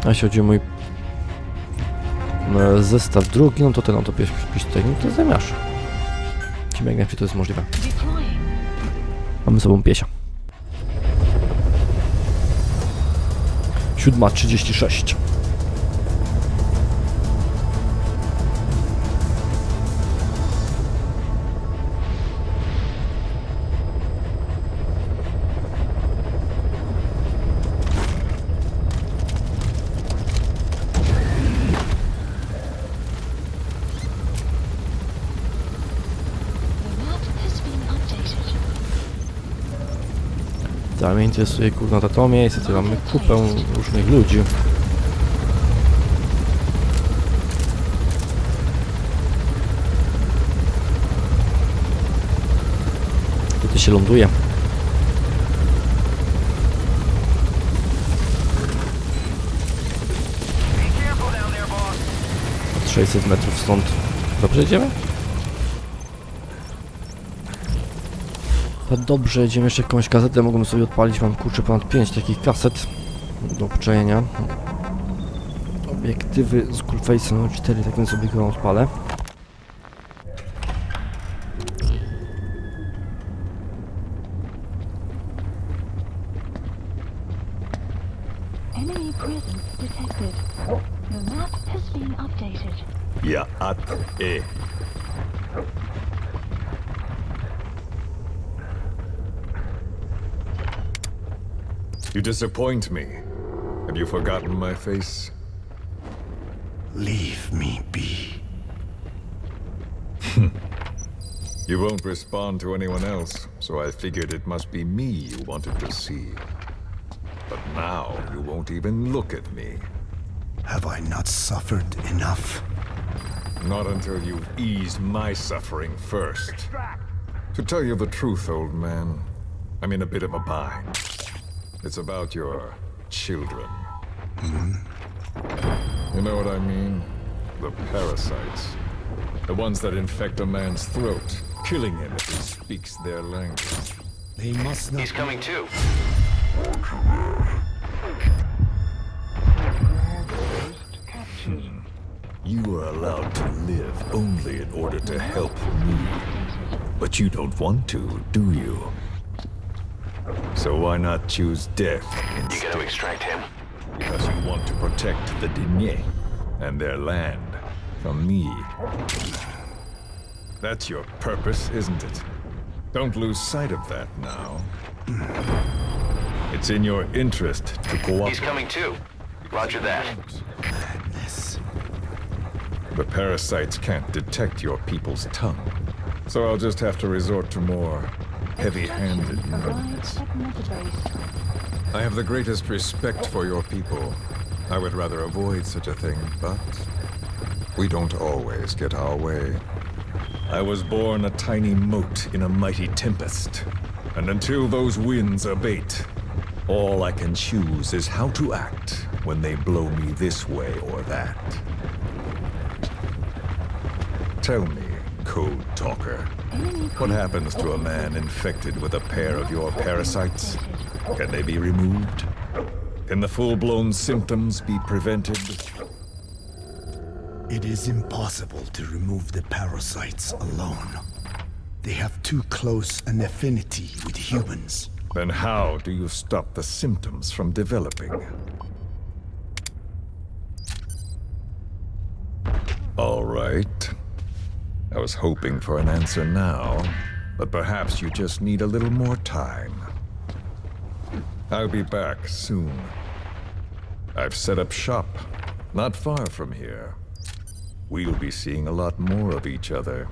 A jeśli chodzi o mój zestaw drugi, no to ten oto pisz tutaj, no to zamiasz. Zobaczymy jak najlepiej to jest możliwe. Mamy sobą piesia. 7:36. Tak, mnie interesuje kurna to miejsce, tutaj mamy kupę różnych ludzi. Tutaj się ląduje. 600 metrów stąd. Dobrze idziemy? Dobrze, idziemy jeszcze jakąś kasetę, mogłem sobie odpalić, mam kurczę ponad 5 takich kaset do obczajenia. Obiektywy z Coolface'a, no 4, tak więc sobie go odpalę. Enemy presence detected. The map has been updated. Ja, You disappoint me. Have you forgotten my face? Leave me be. You won't respond to anyone else, so I figured it must be me you wanted to see. But now you won't even look at me. Have I not suffered enough? Not until you've eased my suffering first. To tell you the truth, old man, I'm in a bit of a bind. It's about your children. You know what I mean? The parasites. The ones that infect a man's throat, killing him if he speaks their language. They must not. He's coming too. You are allowed to live only in order to help me. But you don't want to, do you? So why not choose death You instead? gonna extract him? Because you want to protect the Diné and their land from me. That's your purpose, isn't it? Don't lose sight of that now. It's in your interest to cooperate. He's coming too. Roger that. Madness. The parasites can't detect your people's tongue. So I'll just have to resort to more heavy-handed methods. Arrived at Mother Base. I have the greatest respect for your people. I would rather avoid such a thing, but we don't always get our way. I was born a tiny mote in a mighty tempest, and until those winds abate, all I can choose is how to act when they blow me this way or that. Tell me, Code Talker, what happens to a man infected with a pair of your parasites? Can they be removed? Can the full-blown symptoms be prevented? It is impossible to remove the parasites alone. They have too close an affinity with humans. Then how do you stop the symptoms from developing? All right. I was hoping for an answer now, but perhaps you just need a little more time. I'll be back soon. I've set up shop, not far from here. We'll be seeing a lot more of each other.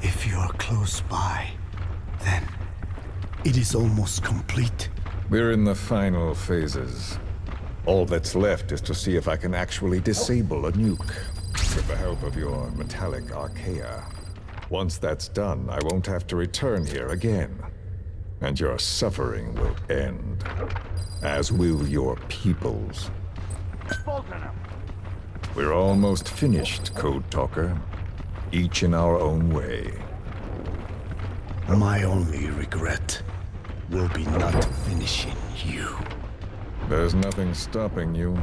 If you are close by, then it is almost complete. We're in the final phases. All that's left is to see if I can actually disable a nuke, with the help of your metallic archaea. Once that's done, I won't have to return here again. And your suffering will end. As will your people's. We're almost finished, Code Talker. Each in our own way. My only regret will be not finishing you. There's nothing stopping you.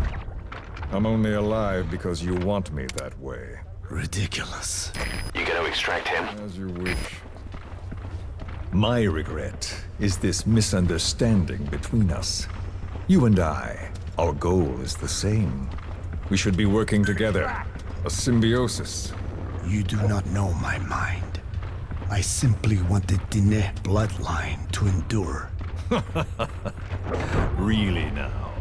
I'm only alive because you want me that way. Ridiculous. You gonna extract him? As you wish. My regret is this misunderstanding between us. You and I, our goal is the same. We should be working together. A symbiosis. You do not know my mind. I simply want the Diné bloodline to endure. Really now?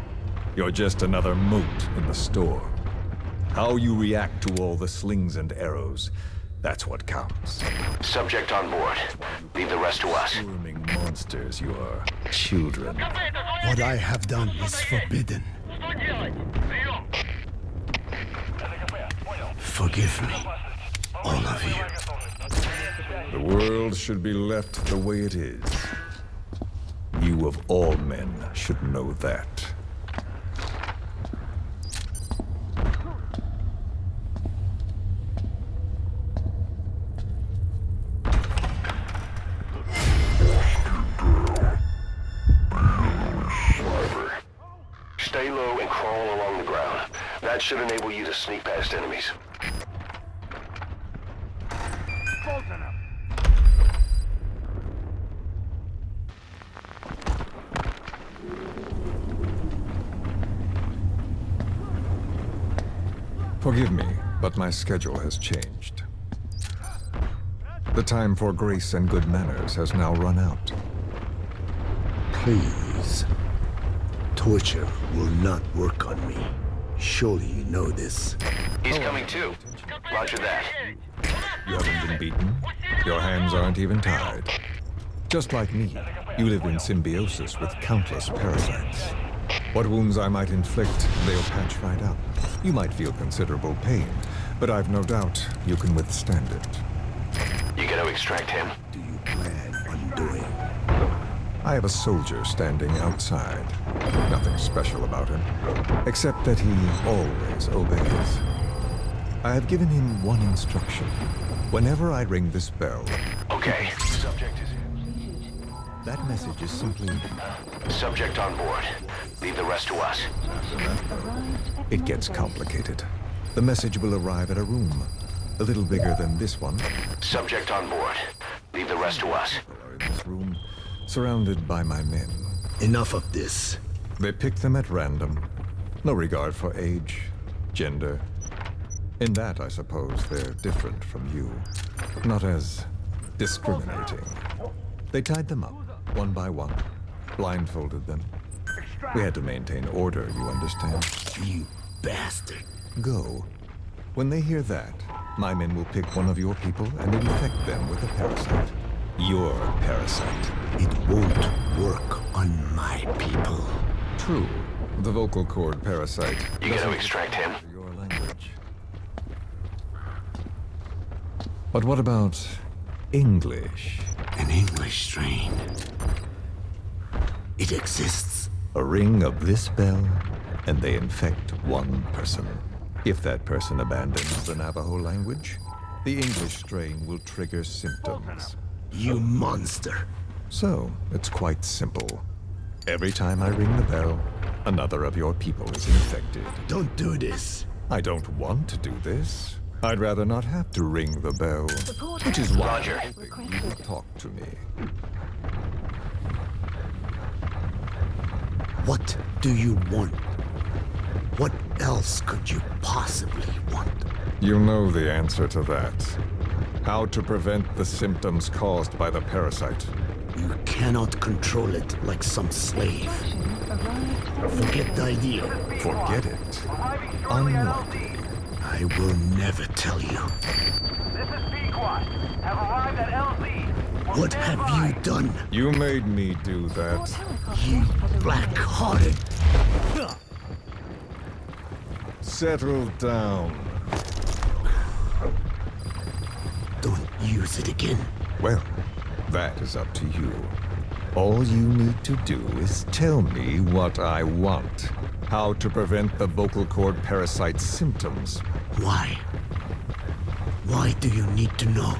You're just another mote in the storm. How you react to all the slings and arrows, that's what counts. Subject on board. Leave the rest to us. Swarming monsters, you are children. What I have done is forbidden. Forgive me, all of you. The world should be left the way it is. You of all men should know that. Stay low and crawl along the ground. That should enable you to sneak past enemies. Forgive me, but my schedule has changed. The time for grace and good manners has now run out. Please. Torture will not work on me. Surely you know this. He's coming too. Roger that. You haven't been beaten. Your hands aren't even tied. Just like me, you live in symbiosis with countless parasites. What wounds I might inflict, they'll patch right up. You might feel considerable pain, but I've no doubt you can withstand it. You gonna extract him? Do you plan on doing? I have a soldier standing outside. Nothing special about him, except that he always obeys. I have given him one instruction. Whenever I ring this bell, Okay. Subject is that message is simply, in. Subject on board. Leave the rest to us. it gets complicated. The message will arrive at a room, a little bigger than this one. Subject on board. Leave the rest to us. People are in this room, surrounded by my men. Enough of this. They pick them at random. No regard for age, gender. In that, I suppose, they're different from you. Not as discriminating. They tied them up, one by one, blindfolded them. We had to maintain order, you understand? You bastard. Go. When they hear that, my men will pick one of your people and infect them with a parasite. Your parasite. It won't work on my people. True. The vocal cord parasite. You gonna doesn't extract him? respond to your language. But what about English? An English strain. It exists. A ring of this bell, and they infect one person. If that person abandons the Navajo language, the English strain will trigger symptoms. You monster. So, it's quite simple. Every time I ring the bell, another of your people is infected. Don't do this. I don't want to do this. I'd rather not have to ring the bell, which is why Roger. I'm hoping you will talk to me. What do you want? What else could you possibly want? You know the answer to that. How to prevent the symptoms caused by the parasite. You cannot control it like some slave. Forget the idea. Forget it. Unlikely. I will never tell you. This is Pequot. Have arrived at LZ. What have you done, You made me do that. you black-hearted? Settle down. Don't use it again. Well, that is up to you. All you need to do is tell me what I want. How to prevent the vocal cord parasite symptoms. Why? Why do you need to know?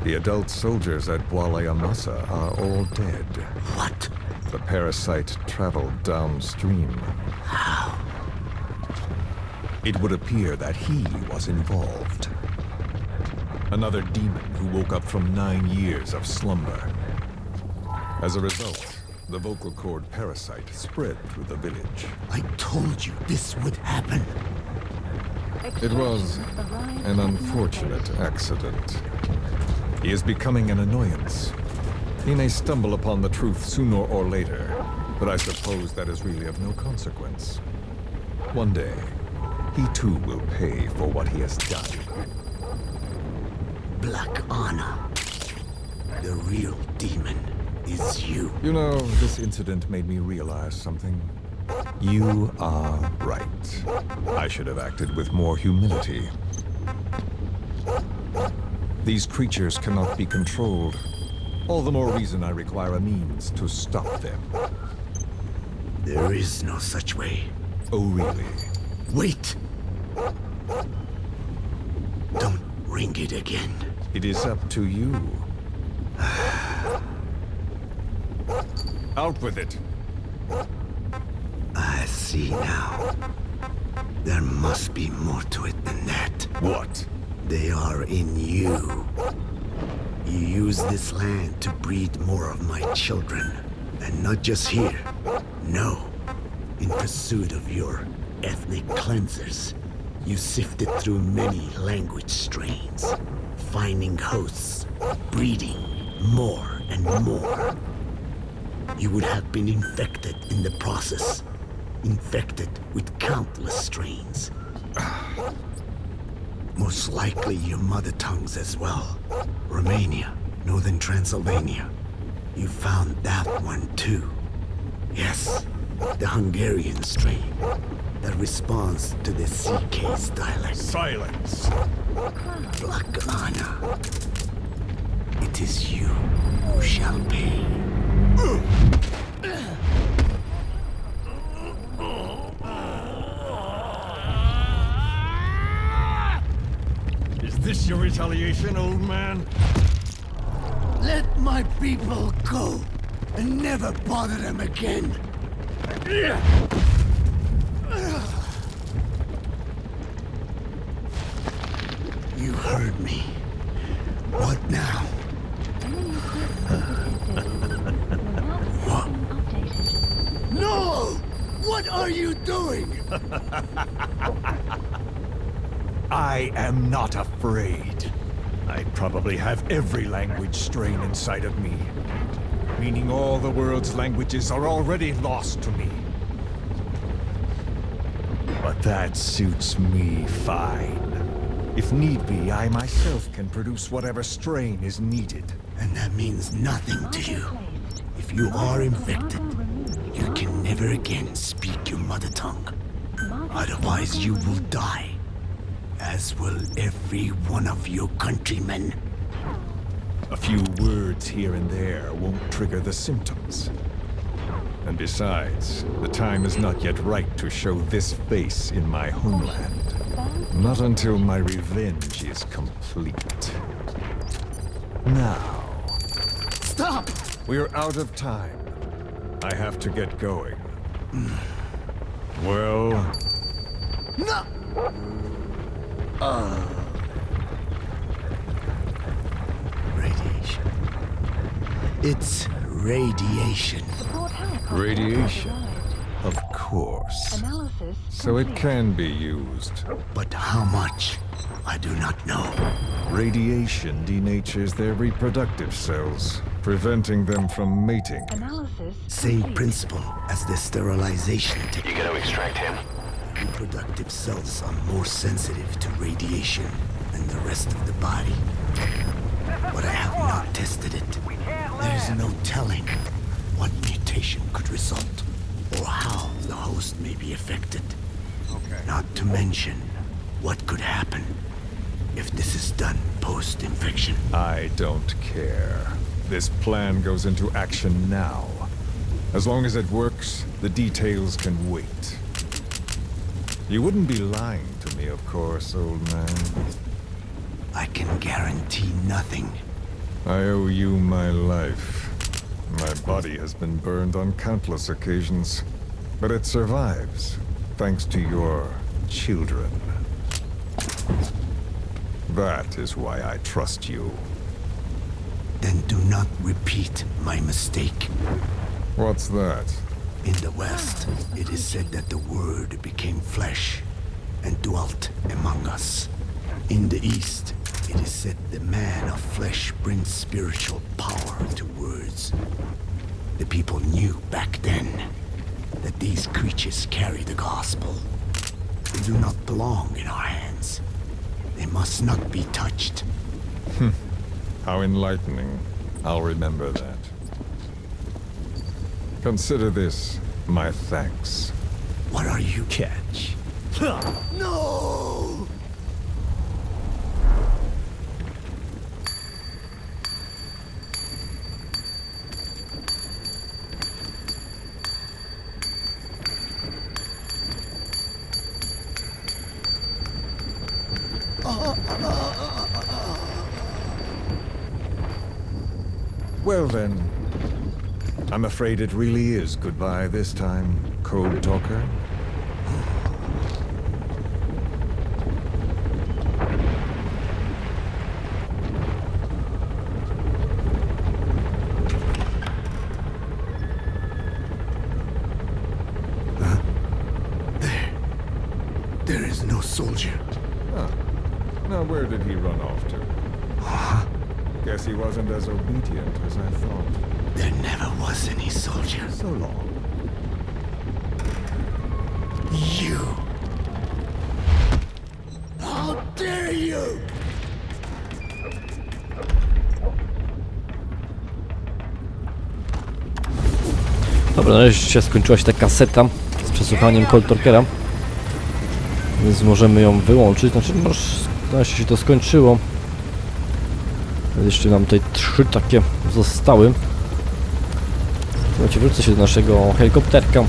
The adult soldiers at Amasa are all dead. What? The parasite traveled downstream. How? It would appear that he was involved. Another demon who woke up from 9 years of slumber. As a result, the vocal cord parasite spread through the village. I told you this would happen. It was an unfortunate accident. He is becoming an annoyance. He may stumble upon the truth sooner or later, but I suppose that is really of no consequence. One day, he too will pay for what he has done. Black Anna. The real demon is you. You know, this incident made me realize something. You are right. I should have acted with more humility. These creatures cannot be controlled. All the more reason I require a means to stop them. There is no such way. Oh, really? Wait! Don't ring it again. It is up to you. Out with it. I see now. There must be more to it than that. What? They are in you. You use this land to breed more of my children. And not just here. No. In pursuit of your ethnic cleansers. You sifted through many language strains. Finding hosts. Breeding more and more. You would have been infected in the process. Infected with countless strains. Most likely your mother tongues as well. Romania, Northern Transylvania. You found that one too. Yes, the Hungarian strain that responds to the CK's dialect. Silence! Black Anna. It is you who shall pay. Is this your retaliation, old man? Let my people go and never bother them again. You heard me. What now? What? No! What are you doing? I am not afraid. I probably have every language strain inside of me. Meaning all the world's languages are already lost to me. But that suits me fine. If need be, I myself can produce whatever strain is needed. And that means nothing to you. If you are infected, you can never again speak your mother tongue. Otherwise you will die. As will every one of your countrymen. A few words here and there won't trigger the symptoms. And besides, the time is not yet right to show this face in my homeland. Not until my revenge is complete. Now, Stop! we're out of time. I have to get going. Well, No! Radiation. It's radiation. radiation. Of course. Analysis So it complete. can be used. But how much? I do not know. Radiation denatures their reproductive cells, preventing them from mating. Analysis Same complete. principle as the sterilization You technique. gonna extract him? Reproductive cells are more sensitive to radiation than the rest of the body. But I have not tested it. There is no telling what mutation could result or how the host may be affected. Not to mention what could happen if this is done post-infection. I don't care. This plan goes into action now. As long as it works, the details can wait. You wouldn't be lying to me, of course, old man. I can guarantee nothing. I owe you my life. My body has been burned on countless occasions, but it survives, thanks to your children. That is why I trust you. Then do not repeat my mistake. What's that? In the West, it is said that the Word became flesh and dwelt among us. In the East, it is said the man of flesh brings spiritual power to words. The people knew back then that these creatures carry the gospel. They do not belong in our hands. They must not be touched. How enlightening. I'll remember that. Consider this my thanks. What are you? Catch. No! Well then, I'm afraid it really is goodbye this time, Code Talker. There is no soldier. Now where did he run off to? Guess he wasn't as obedient as I thought. There never was any soldier. So long. You! How dare you! Dobra, nareszcie skończyła się ta kaseta z przesłuchaniem Cold Talkera. Więc możemy ją wyłączyć. Znaczy, nareszcie się to skończyło. Jeszcze nam tutaj 3 takie zostały. Słuchajcie, wrócę się do naszego helikopterka.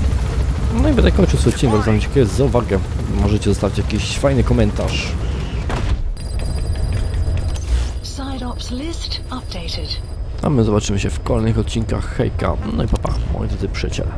No i będę kończył swój odcinek. Bardzo wam dziękuję za uwagę. Możecie zostawić jakiś fajny komentarz. Side ops list updated. A my zobaczymy się w kolejnych odcinkach. Hejka, no i papa, moi drodzy przyjaciele.